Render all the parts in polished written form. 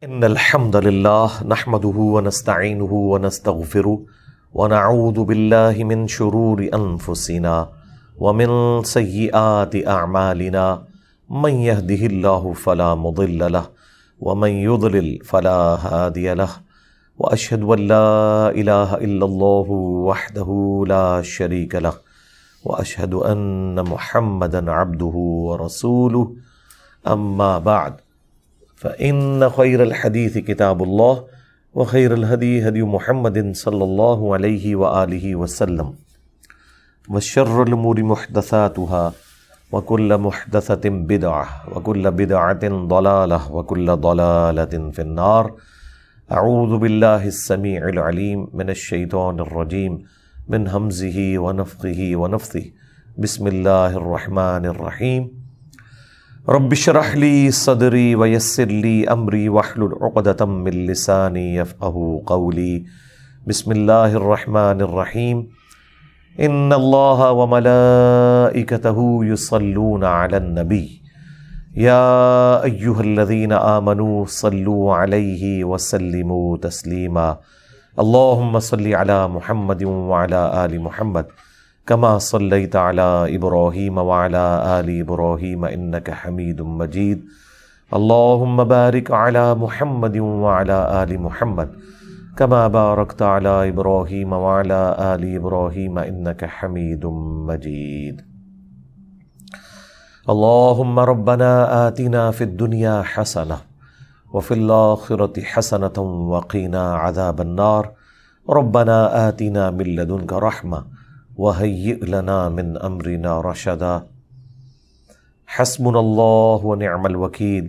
ان الحمد لله نحمده ونستعينه ونستغفره ونعوذ بالله من شرور انفسنا ومن سيئات اعمالنا من يهده الله فلا مضل له ومن يضلل فلا هادي له واشهد ان لا اله الا الله وحده لا شريك له واشهد ان محمدا عبده ورسوله اما بعد فإن خير الحديث كتاب الله وخير الهدي هدي محمد صلى الله عليه وآله وسلم وشر الأمور محدثاتها وكل محدثة بدعة وكل بدعة ضلالة وكل ضلالة في النار. أعوذ بالله السميع العليم من الشيطان الرجيم من همزه ونفخه ونفثه. بسم الله الرحمن الرحيم. رب اشرح لي صدري ويسر لي امري واحلل عقدة من لساني يفقهوا قولي. بسم الله الرحمن الرحيم. ان الله وملائكته يصلون على النبي يا ايها الذين آمنوا صلوا عليه وسلموا تسليما. اللهم صل على محمد وعلى آل محمد كما صليت على إبراهيم وعلى آل إبراهيم إنك حميد مجيد. اللهم بارك على محمد وعلى آل محمد كما باركت على إبراهيم وعلى آل إبراهيم إنك حميد مجيد. اللهم ربنا آتنا في الدنيا حسنة وفي الآخرة حسنة وقنا عذاب النار. ربنا آتنا من لدنك رحمة وهيئ لنا من امرنا رشدا. حسبنا الله ونعم الوكيل.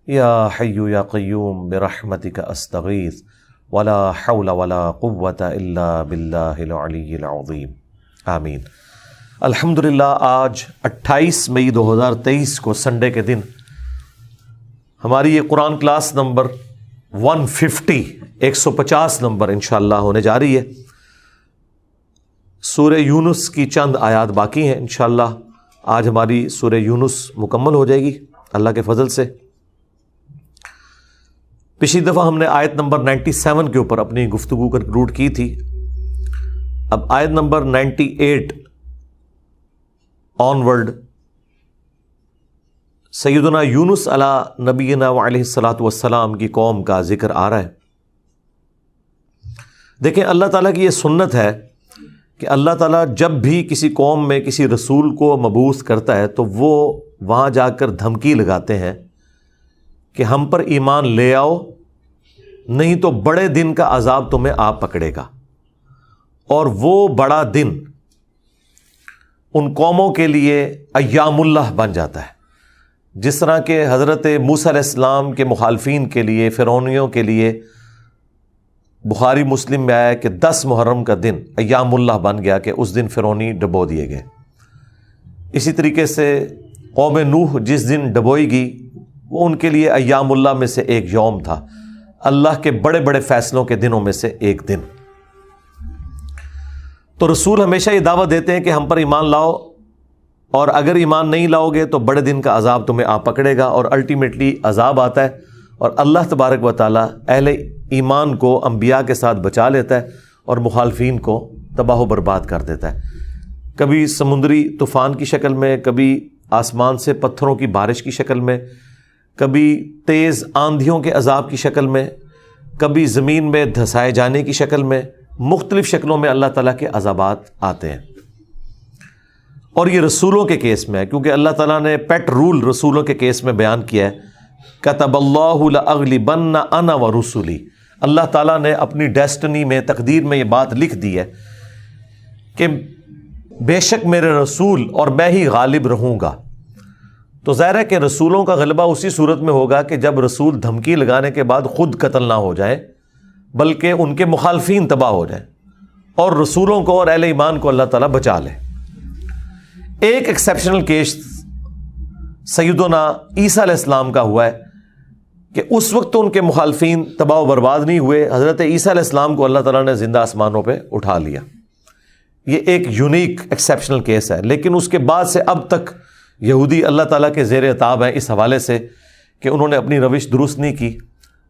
يا حي يا قيوم برحمتك استغيث ولا حول ولا قوة الا بالله العلی العظیم. آمین. الحمدللہ آج 28 مئی 2023 کو سنڈے کے دن ہماری یہ قرآن کلاس نمبر 150 نمبر انشاءاللہ ہونے جا رہی ہے. سورہ یونس کی چند آیات باقی ہیں. انشاءاللہ آج ہماری سورہ یونس مکمل ہو جائے گی اللہ کے فضل سے. پچھلی دفعہ ہم نے آیت نمبر 97 کے اوپر اپنی گفتگو کنکلوڈ کی تھی. اب آیت نمبر 98 آنورڈ سیدنا یونس علی نبینا وعلیہ الصلاۃ والسلام کی قوم کا ذکر آ رہا ہے. دیکھیں اللہ تعالیٰ کی یہ سنت ہے کہ اللہ تعالیٰ جب بھی کسی قوم میں کسی رسول کو مبعوث کرتا ہے تو وہ وہاں جا کر دھمکی لگاتے ہیں کہ ہم پر ایمان لے آؤ نہیں تو بڑے دن کا عذاب تمہیں آ پکڑے گا. اور وہ بڑا دن ان قوموں کے لیے ایام اللہ بن جاتا ہے. جس طرح کہ حضرت موسیٰ علیہ السلام کے مخالفین کے لیے فرعونیوں کے لیے بخاری مسلم میں آیا کہ 10 محرم کا دن ایام اللہ بن گیا کہ اس دن فرعونی ڈبو دیے گئے. اسی طریقے سے قوم نوح جس دن ڈبوئی گئی وہ ان کے لیے ایام اللہ میں سے ایک یوم تھا، اللہ کے بڑے بڑے فیصلوں کے دنوں میں سے ایک دن. تو رسول ہمیشہ یہ دعوت دیتے ہیں کہ ہم پر ایمان لاؤ، اور اگر ایمان نہیں لاؤ گے تو بڑے دن کا عذاب تمہیں آ پکڑے گا. اور الٹیمیٹلی عذاب آتا ہے اور اللہ تبارک و تعالیٰ اہل ایمان کو انبیاء کے ساتھ بچا لیتا ہے اور مخالفین کو تباہ و برباد کر دیتا ہے. کبھی سمندری طوفان کی شکل میں، کبھی آسمان سے پتھروں کی بارش کی شکل میں، کبھی تیز آندھیوں کے عذاب کی شکل میں، کبھی زمین میں دھسائے جانے کی شکل میں. مختلف شکلوں میں اللہ تعالیٰ کے عذابات آتے ہیں. اور یہ رسولوں کے کیس میں ہے کیونکہ اللہ تعالیٰ نے پیٹ رول رسولوں کے کیس میں بیان کیا ہے. کتب اللہ لأغلبن انا ورسلی. اللہ تعالیٰ نے اپنی ڈیسٹنی میں، تقدیر میں یہ بات لکھ دی ہے کہ بے شک میرے رسول اور میں ہی غالب رہوں گا. تو ظاہر ہے کہ رسولوں کا غلبہ اسی صورت میں ہوگا کہ جب رسول دھمکی لگانے کے بعد خود قتل نہ ہو جائے بلکہ ان کے مخالفین تباہ ہو جائیں اور رسولوں کو اور اہل ایمان کو اللہ تعالیٰ بچا لے. ایک ایکسیپشنل کیس سیدنا عیسیٰ علیہ السلام کا ہوا ہے کہ اس وقت تو ان کے مخالفین تباہ و برباد نہیں ہوئے. حضرت عیسیٰ علیہ السلام کو اللہ تعالیٰ نے زندہ آسمانوں پہ اٹھا لیا. یہ ایک یونیک ایکسیپشنل کیس ہے. لیکن اس کے بعد سے اب تک یہودی اللہ تعالیٰ کے زیر عتاب ہیں اس حوالے سے کہ انہوں نے اپنی روش درست نہیں کی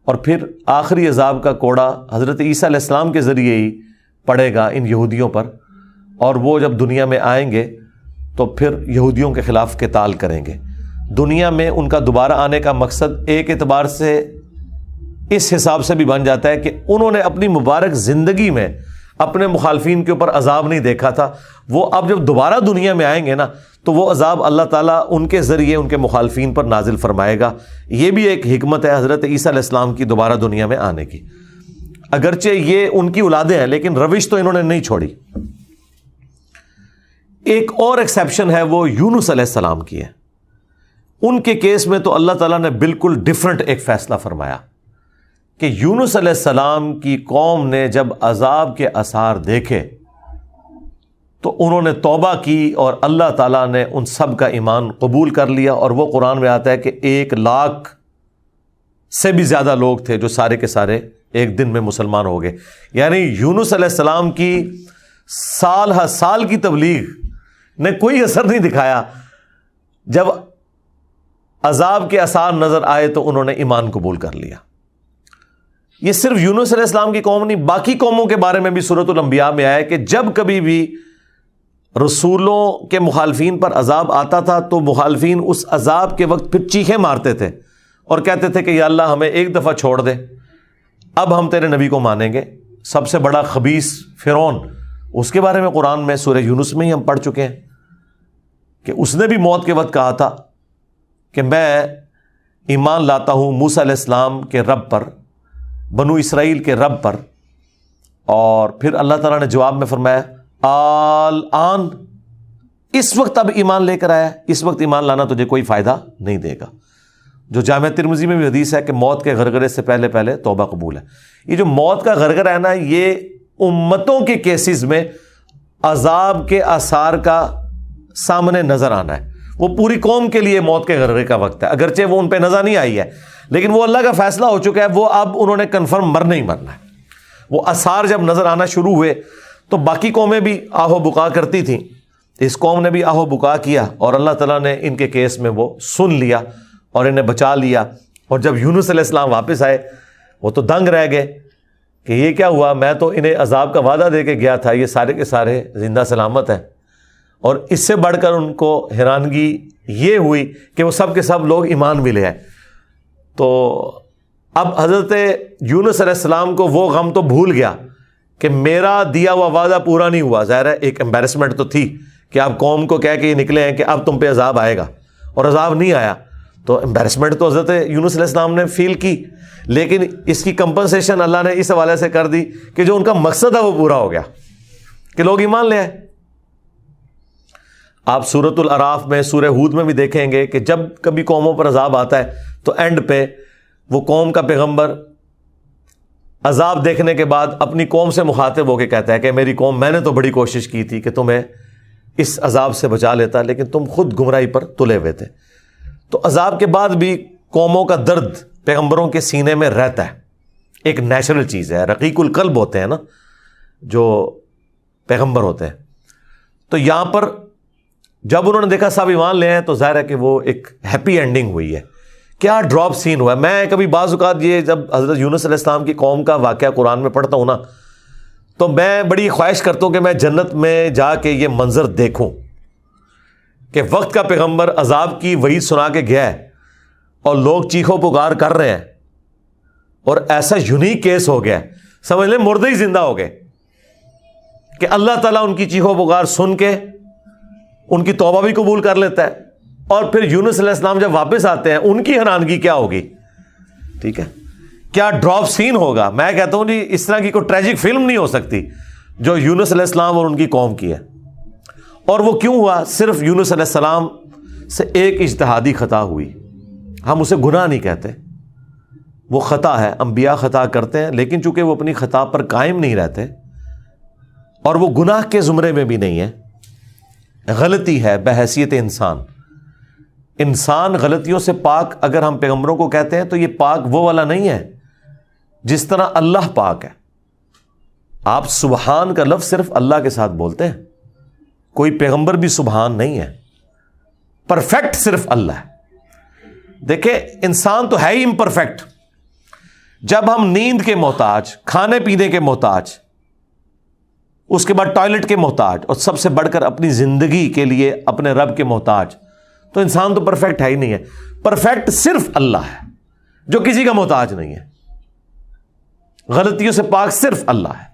اور پھر آخری عذاب کا کوڑا حضرت عیسیٰ علیہ السلام کے ذریعے ہی پڑے گا ان یہودیوں پر، اور وہ جب دنیا میں آئیں گے تو پھر یہودیوں کے خلاف قتال کریں گے۔ دنیا میں ان کا دوبارہ آنے کا مقصد ایک اعتبار سے اس حساب سے بھی بن جاتا ہے کہ انہوں نے اپنی مبارک زندگی میں اپنے مخالفین کے اوپر عذاب نہیں دیکھا تھا، وہ اب جب دوبارہ دنیا میں آئیں گے نا تو وہ عذاب اللہ تعالیٰ ان کے ذریعے ان کے مخالفین پر نازل فرمائے گا۔ یہ بھی ایک حکمت ہے حضرت عیسیٰ علیہ السلام کی دوبارہ دنیا میں آنے کی، اگرچہ یہ ان کی اولادیں ہیں لیکن روش تو انہوں نے نہیں چھوڑی۔ ایک اور ایکسیپشن ہے وہ یونس علیہ السلام کی ہے۔ ان کے کیس میں تو اللہ تعالیٰ نے بالکل ڈیفرنٹ ایک فیصلہ فرمایا کہ یونس علیہ السلام کی قوم نے جب عذاب کے آثار دیکھے تو انہوں نے توبہ کی اور اللہ تعالیٰ نے ان سب کا ایمان قبول کر لیا، اور وہ قرآن میں آتا ہے کہ 1,00,000 سے بھی زیادہ لوگ تھے جو سارے کے سارے ایک دن میں مسلمان ہو گئے۔ یعنی یونس علیہ السلام کی سال ہر سال کی تبلیغ نے کوئی اثر نہیں دکھایا، جب عذاب کے آثار نظر آئے تو انہوں نے ایمان قبول کر لیا۔ یہ صرف یونس علیہ السلام کی قوم نہیں، باقی قوموں کے بارے میں بھی سورۃ الانبیاء میں آیا کہ جب کبھی بھی رسولوں کے مخالفین پر عذاب آتا تھا تو مخالفین اس عذاب کے وقت پھر چیخیں مارتے تھے اور کہتے تھے کہ یا اللہ ہمیں ایک دفعہ چھوڑ دے، اب ہم تیرے نبی کو مانیں گے۔ سب سے بڑا خبیث فرعون، اس کے بارے میں قرآن میں سورہ یونس میں ہی ہم پڑھ چکے ہیں کہ اس نے بھی موت کے وقت کہا تھا کہ میں ایمان لاتا ہوں موسیٰ علیہ السلام کے رب پر، بنو اسرائیل کے رب پر، اور پھر اللہ تعالیٰ نے جواب میں فرمایا آن، اس وقت اب ایمان لے کر آیا، اس وقت ایمان لانا تجھے کوئی فائدہ نہیں دے گا۔ جو جامعہ ترمذی میں بھی حدیث ہے کہ موت کے غرغرے سے پہلے پہلے توبہ قبول ہے۔ یہ جو موت کا غرغرہ ہے نا، یہ امتوں کے کیسز میں عذاب کے آثار کا سامنے نظر آنا ہے۔ وہ پوری قوم کے لیے موت کے غرغرے کا وقت ہے، اگرچہ وہ ان پہ نظر نہیں آئی ہے لیکن وہ اللہ کا فیصلہ ہو چکا ہے، وہ اب انہوں نے کنفرم مرنا ہی مرنا ہے۔ وہ آثار جب نظر آنا شروع ہوئے تو باقی قومیں بھی آہو بکا کرتی تھیں، اس قوم نے بھی آہو بکا کیا اور اللہ تعالیٰ نے ان کے کیس میں وہ سن لیا اور انہیں بچا لیا۔ اور جب یونس علیہ السلام واپس آئے وہ تو دنگ رہ گئے کہ یہ کیا ہوا، میں تو انہیں عذاب کا وعدہ دے کے گیا تھا، یہ سارے کے سارے زندہ سلامت ہیں۔ اور اس سے بڑھ کر ان کو حیرانگی یہ ہوئی کہ وہ سب کے سب لوگ ایمان بھی لے آئے۔ تو اب حضرت یونس علیہ السلام کو وہ غم تو بھول گیا کہ میرا دیا ہوا وعدہ پورا نہیں ہوا۔ ظاہر ہے ایک امبیرسمنٹ تو تھی کہ آپ قوم کو کہہ کے یہ نکلے ہیں کہ اب تم پہ عذاب آئے گا، اور عذاب نہیں آیا، تو امبیرسمنٹ تو حضرت یونس علیہ السلام نے فیل کی، لیکن اس کی کمپنسیشن اللہ نے اس حوالے سے کر دی کہ جو ان کا مقصد ہے وہ پورا ہو گیا کہ لوگ ایمان لے آئے۔ آپ سورۃ الاعراف میں، سورہ ہود میں بھی دیکھیں گے کہ جب کبھی قوموں پر عذاب آتا ہے تو اینڈ پہ وہ قوم کا پیغمبر عذاب دیکھنے کے بعد اپنی قوم سے مخاطب ہو کے کہتا ہے کہ میری قوم، میں نے تو بڑی کوشش کی تھی کہ تمہیں اس عذاب سے بچا لیتا لیکن تم خود گمراہی پر تلے ہوئے تھے۔ تو عذاب کے بعد بھی قوموں کا درد پیغمبروں کے سینے میں رہتا ہے، ایک نیچرل چیز ہے، رقیق القلب ہوتے ہیں نا جو پیغمبر ہوتے ہیں۔ تو یہاں پر جب انہوں نے دیکھا سب ایمان لے ہیں تو ظاہر ہے کہ وہ ایک ہیپی اینڈنگ ہوئی ہے۔ کیا ڈراپ سین ہوا ہے۔ میں کبھی بعض اوقات یہ جب حضرت یونس علیہ السلام کی قوم کا واقعہ قرآن میں پڑھتا ہوں نا تو میں بڑی خواہش کرتا ہوں کہ میں جنت میں جا کے یہ منظر دیکھوں کہ وقت کا پیغمبر عذاب کی وعید سنا کے گیا ہے اور لوگ چیخو پکار کر رہے ہیں، اور ایسا یونیک کیس ہو گیا ہے، سمجھ لیں مردے ہی زندہ ہو گئے کہ اللہ تعالیٰ ان کی چیخو پکار سن کے ان کی توبہ بھی قبول کر لیتا ہے، اور پھر یونس علیہ السلام جب واپس آتے ہیں ان کی حیرانگی کیا ہوگی، ٹھیک ہے، کیا ڈراپ سین ہوگا۔ میں کہتا ہوں جی اس طرح کی کوئی ٹریجک فلم نہیں ہو سکتی جو یونس علیہ السلام اور ان کی قوم کی ہے۔ اور وہ کیوں ہوا؟ صرف یونس علیہ السلام سے ایک اجتہادی خطا ہوئی، ہم اسے گناہ نہیں کہتے، وہ خطا ہے، انبیاء خطا کرتے ہیں، لیکن چونکہ وہ اپنی خطا پر قائم نہیں رہتے اور وہ گناہ کے زمرے میں بھی نہیں ہے، غلطی ہے بحیثیت انسان۔ انسان غلطیوں سے پاک اگر ہم پیغمبروں کو کہتے ہیں تو یہ پاک وہ والا نہیں ہے جس طرح اللہ پاک ہے۔ آپ سبحان کا لفظ صرف اللہ کے ساتھ بولتے ہیں، کوئی پیغمبر بھی سبحان نہیں ہے، پرفیکٹ صرف اللہ ہے۔ دیکھیں انسان تو ہے ہی امپرفیکٹ، جب ہم نیند کے محتاج، کھانے پینے کے محتاج، اس کے بعد ٹوائلٹ کے محتاج، اور سب سے بڑھ کر اپنی زندگی کے لیے اپنے رب کے محتاج، تو انسان تو پرفیکٹ ہے ہی نہیں ہے. پرفیکٹ صرف اللہ ہے جو کسی کا محتاج نہیں ہے. غلطیوں سے پاک صرف اللہ ہے،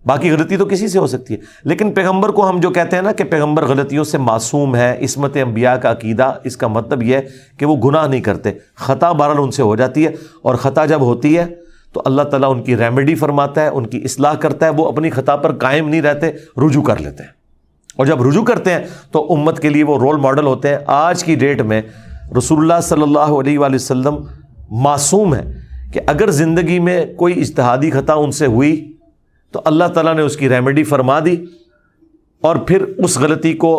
باقی غلطی تو کسی سے ہو سکتی ہے. لیکن پیغمبر کو ہم جو کہتے ہیں نا کہ پیغمبر غلطیوں سے معصوم ہے، عصمت انبیاء کا عقیدہ، اس کا مطلب یہ ہے کہ وہ گناہ نہیں کرتے. خطا بہرحال ان سے ہو جاتی ہے، اور خطا جب ہوتی ہے تو اللہ تعالیٰ ان کی ریمیڈی فرماتا ہے، ان کی اصلاح کرتا ہے. وہ اپنی خطا پر قائم نہیں رہتے، رجوع کر لیتے ہیں، اور جب رجوع کرتے ہیں تو امت کے لیے وہ رول ماڈل ہوتے ہیں. آج کی ڈیٹ میں رسول اللہ صلی اللہ علیہ وآلہ وسلم معصوم ہے کہ اگر زندگی میں کوئی اجتہادی خطا ان سے ہوئی تو اللہ تعالیٰ نے اس کی ریمیڈی فرما دی اور پھر اس غلطی کو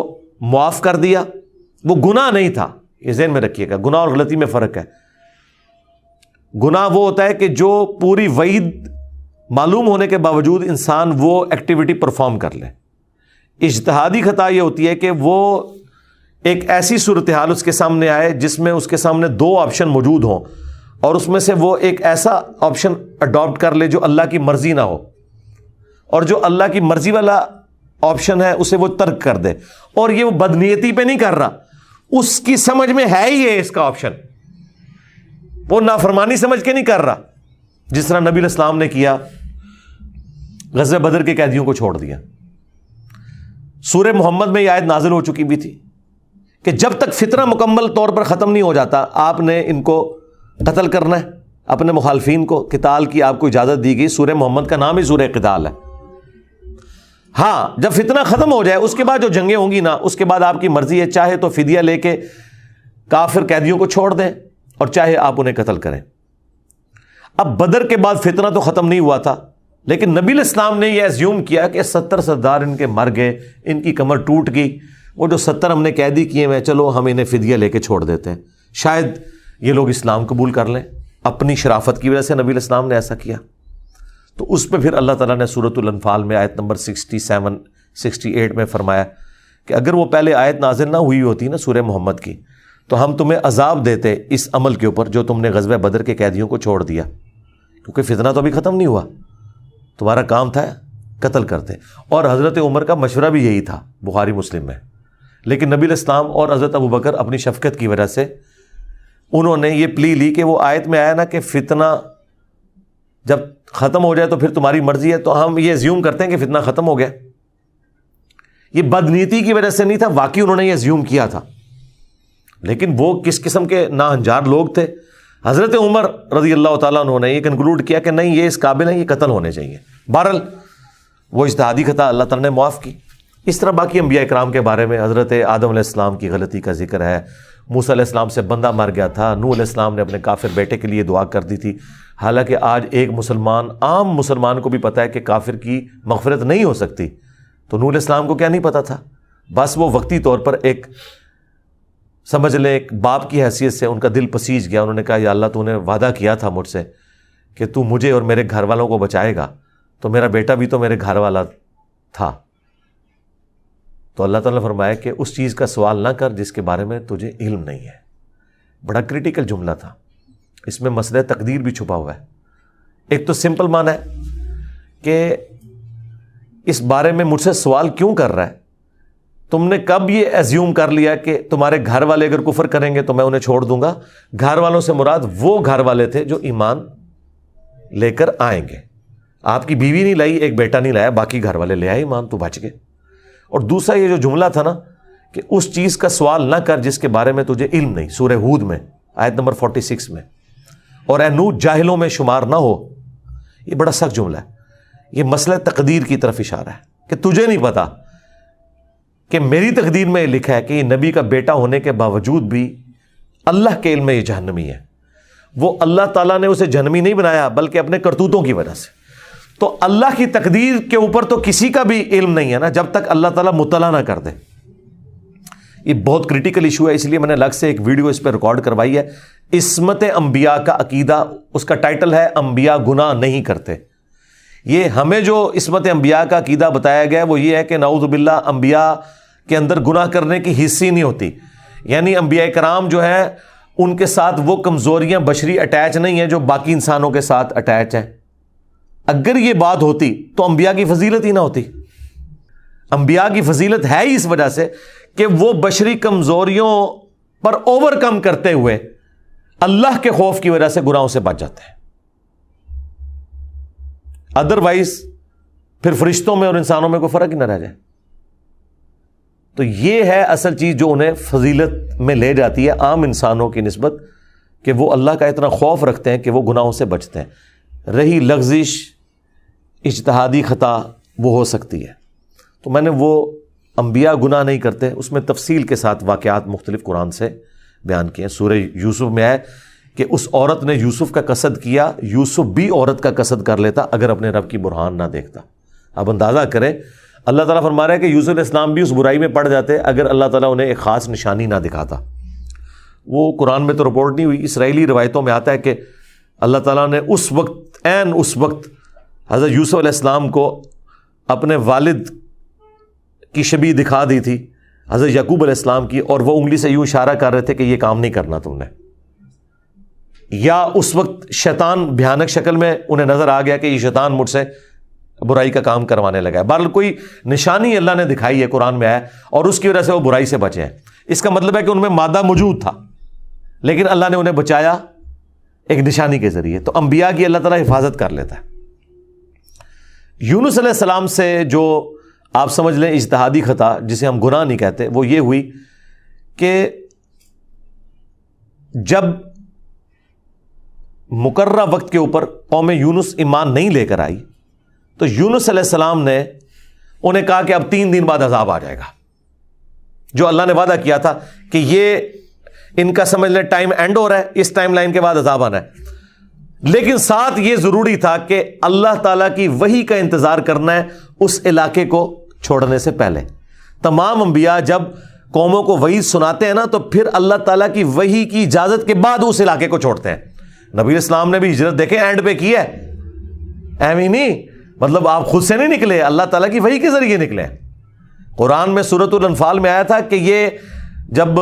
معاف کر دیا. وہ گناہ نہیں تھا، یہ ذہن میں رکھیے گا. گناہ اور غلطی میں فرق ہے. گناہ وہ ہوتا ہے کہ جو پوری وعید معلوم ہونے کے باوجود انسان وہ ایکٹیویٹی پرفارم کر لے. اجتہادی خطا یہ ہوتی ہے کہ وہ ایک ایسی صورتحال اس کے سامنے آئے جس میں اس کے سامنے دو آپشن موجود ہوں، اور اس میں سے وہ ایک ایسا آپشن اڈاپٹ کر لے جو اللہ کی مرضی نہ ہو، اور جو اللہ کی مرضی والا آپشن ہے اسے وہ ترک کر دے. اور یہ وہ بدنیتی پہ نہیں کر رہا، اس کی سمجھ میں ہے ہی ہے اس کا آپشن، وہ نافرمانی سمجھ کے نہیں کر رہا. جس طرح نبی علیہ السلام نے کیا، غزوہ بدر کے قیدیوں کو چھوڑ دیا. سورہ محمد میں یہ آیت نازل ہو چکی بھی تھی کہ جب تک فتنہ مکمل طور پر ختم نہیں ہو جاتا آپ نے ان کو قتل کرنا ہے، اپنے مخالفین کو. قتال کی آپ کو اجازت دی گئی. سورہ محمد کا نام ہی سورہ قتال ہے. ہاں، جب فتنہ ختم ہو جائے اس کے بعد جو جنگیں ہوں گی نا، اس کے بعد آپ کی مرضی ہے، چاہے تو فدیہ لے کے کافر قیدیوں کو چھوڑ دیں اور چاہے آپ انہیں قتل کریں. اب بدر کے بعد فتنہ تو ختم نہیں ہوا تھا، لیکن نبی علیہ السلام نے یہ ایزیوم کیا کہ 70 سردار ان کے مر گئے، ان کی کمر ٹوٹ گئی، وہ جو 70 ہم نے قیدی کیے ہیں چلو ہم انہیں فدیہ لے کے چھوڑ دیتے ہیں، شاید یہ لوگ اسلام قبول کر لیں. اپنی شرافت کی وجہ سے نبی علیہ السلام نے ایسا کیا. تو اس پہ پھر اللہ تعالیٰ نے سورۃ الانفال میں آیت نمبر 67 68 میں فرمایا کہ اگر وہ پہلے آیت نازل نہ ہوئی ہوتی نا سورہ محمد کی تو ہم تمہیں عذاب دیتے اس عمل کے اوپر جو تم نے غزوہ بدر کے قیدیوں کو چھوڑ دیا، کیونکہ فتنہ تو ابھی ختم نہیں ہوا، تمہارا کام تھا قتل کرتے. اور حضرت عمر کا مشورہ بھی یہی تھا بخاری مسلم میں. لیکن نبی علیہ السلام اور حضرت ابوبکر اپنی شفقت کی وجہ سے انہوں نے یہ پلی لی کہ وہ آیت میں آیا نا کہ فتنہ جب ختم ہو جائے تو پھر تمہاری مرضی ہے، تو ہم یہ زیوم کرتے ہیں کہ فتنہ ختم ہو گیا. یہ بدنیتی کی وجہ سے نہیں تھا، واقعی انہوں نے یہ زیوم کیا تھا. لیکن وہ کس قسم کے ناہنجار لوگ تھے. حضرت عمر رضی اللہ تعالیٰ عنہ نے یہ کنکلوڈ کیا کہ نہیں، یہ اس قابل ہیں، یہ قتل ہونے چاہیے. بہرحال وہ اجتہادی خطا اللہ تعالیٰ نے معاف کی. اس طرح باقی انبیاء کرام کے بارے میں حضرت آدم علیہ السلام کی غلطی کا ذکر ہے. موسیٰ علیہ السلام سے بندہ مر گیا تھا، نوح علیہ السلام نے اپنے کافر بیٹے کے لیے دعا کر دی تھی. حالانکہ آج ایک مسلمان، عام مسلمان کو بھی پتہ ہے کہ کافر کی مغفرت نہیں ہو سکتی. تو نوح علیہ السلام کو کیا نہیں پتہ تھا؟ بس وہ وقتی طور پر ایک سمجھ لیں ایک باپ کی حیثیت سے ان کا دل پسیج گیا. انہوں نے کہا یا اللہ تو نے وعدہ کیا تھا مجھ سے کہ تو مجھے اور میرے گھر والوں کو بچائے گا، تو میرا بیٹا بھی تو میرے گھر والا تھا. تو اللہ تعالیٰ نے فرمایا کہ اس چیز کا سوال نہ کر جس کے بارے میں تجھے علم نہیں ہے. بڑا کریٹیکل جملہ تھا، اس میں مسئلہ تقدیر بھی چھپا ہوا ہے. ایک تو سمپل معنی ہے کہ اس بارے میں مجھ سے سوال کیوں کر رہا ہے؟ تم نے کب یہ ایزیوم کر لیا کہ تمہارے گھر والے اگر کفر کریں گے تو میں انہیں چھوڑ دوں گا؟ گھر والوں سے مراد وہ گھر والے تھے جو ایمان لے کر آئیں گے. آپ کی بیوی نہیں لائی، ایک بیٹا نہیں لایا، باقی گھر والے لے آئے ایمان، تو بچ گئے. اور دوسرا یہ جو جملہ تھا نا کہ اس چیز کا سوال نہ کر جس کے بارے میں تجھے علم نہیں، سورہ ہود میں آیت نمبر 46 میں. اور اے نوح جاہلوں میں شمار نہ ہو، یہ بڑا سخت جملہ ہے. یہ مسئلہ تقدیر کی طرف اشارہ ہے کہ تجھے نہیں پتا کہ میری تقدیر میں یہ لکھا ہے کہ یہ نبی کا بیٹا ہونے کے باوجود بھی اللہ کے علم میں یہ جہنمی ہے. وہ اللہ تعالیٰ نے اسے جہنمی نہیں بنایا بلکہ اپنے کرتوتوں کی وجہ سے. تو اللہ کی تقدیر کے اوپر تو کسی کا بھی علم نہیں ہے نا جب تک اللہ تعالیٰ مطلع نہ کر دے. یہ بہت کریٹیکل ایشو ہے، اس لیے میں نے الگ سے ایک ویڈیو اس پہ ریکارڈ کروائی ہے. عصمت انبیاء کا عقیدہ، اس کا ٹائٹل ہے انبیاء گناہ نہیں کرتے. یہ ہمیں جو عصمت انبیاء کا عقیدہ بتایا گیا وہ یہ ہے کہ نعوذ باللہ انبیاء کے اندر گناہ کرنے کی حص ہی نہیں ہوتی. یعنی انبیاء کرام جو ہے ان کے ساتھ وہ کمزوریاں بشری اٹیچ نہیں ہیں جو باقی انسانوں کے ساتھ اٹیچ ہیں. اگر یہ بات ہوتی تو انبیاء کی فضیلت ہی نہ ہوتی. انبیاء کی فضیلت ہے ہی اس وجہ سے کہ وہ بشری کمزوریوں پر اوور کم کرتے ہوئے اللہ کے خوف کی وجہ سے گناہوں سے بچ جاتے ہیں. ادروائز پھر فرشتوں میں اور انسانوں میں کوئی فرق ہی نہ رہ جائے. تو یہ ہے اصل چیز جو انہیں فضیلت میں لے جاتی ہے عام انسانوں کی نسبت، کہ وہ اللہ کا اتنا خوف رکھتے ہیں کہ وہ گناہوں سے بچتے ہیں. رہی لغزش، اجتہادی خطا، وہ ہو سکتی ہے. تو میں نے وہ انبیاء گناہ نہیں کرتے اس میں تفصیل کے ساتھ واقعات مختلف قرآن سے بیان کیے ہیں. سورہ یوسف میں ہے کہ اس عورت نے یوسف کا قصد کیا، یوسف بھی عورت کا قصد کر لیتا اگر اپنے رب کی برہان نہ دیکھتا. اب اندازہ کریں، اللہ تعالیٰ فرما رہا ہے کہ یوسف علیہ السلام بھی اس برائی میں پڑ جاتے اگر اللہ تعالیٰ انہیں ایک خاص نشانی نہ دکھاتا. وہ قرآن میں تو رپورٹ نہیں ہوئی، اسرائیلی روایتوں میں آتا ہے کہ اللہ تعالیٰ نے اس وقت حضرت یوسف علیہ السلام کو اپنے والد کی شبیہ دکھا دی تھی حضرت یعقوب علیہ السلام کی، اور وہ انگلی سے یوں اشارہ کر رہے تھے کہ یہ کام نہیں کرنا تم نے. یا اس وقت شیطان بھیانک شکل میں انہیں نظر آ گیا کہ یہ شیطان مجھ سے برائی کا کام کروانے لگا ہے. بہرحال کوئی نشانی اللہ نے دکھائی ہے، قرآن میں ہے، اور اس کی وجہ سے وہ برائی سے بچے ہیں. اس کا مطلب ہے کہ ان میں مادہ موجود تھا لیکن اللہ نے انہیں بچایا ایک نشانی کے ذریعے. تو انبیاء کی اللہ تعالیٰ حفاظت کر لیتا ہے. یونس علیہ السلام سے جو آپ سمجھ لیں اجتہادی خطا، جسے ہم گناہ نہیں کہتے، وہ یہ ہوئی کہ جب مقررہ وقت کے اوپر قوم یونس ایمان نہیں لے کر آئی تو یونس علیہ السلام نے انہیں کہا کہ اب 3 دن بعد عذاب آ جائے گا. جو اللہ نے وعدہ کیا تھا کہ یہ ان کا سمجھ لیں ٹائم اینڈ ہو رہا ہے، اس ٹائم لائن کے بعد عذاب آنا ہے. لیکن ساتھ یہ ضروری تھا کہ اللہ تعالیٰ کی وحی کا انتظار کرنا ہے اس علاقے کو چھوڑنے سے پہلے. تمام انبیاء جب قوموں کو وحی سناتے ہیں نا تو پھر اللہ تعالیٰ کی وحی کی اجازت کے بعد اس علاقے کو چھوڑتے ہیں. نبی اسلام نے بھی ہجرت دیکھیں اینڈ پہ کی ہے، ایویں نہیں، مطلب آپ خود سے نہیں نکلے، اللہ تعالیٰ کی وحی کے ذریعے نکلے. قرآن میں سورۃ الانفال میں آیا تھا کہ یہ جب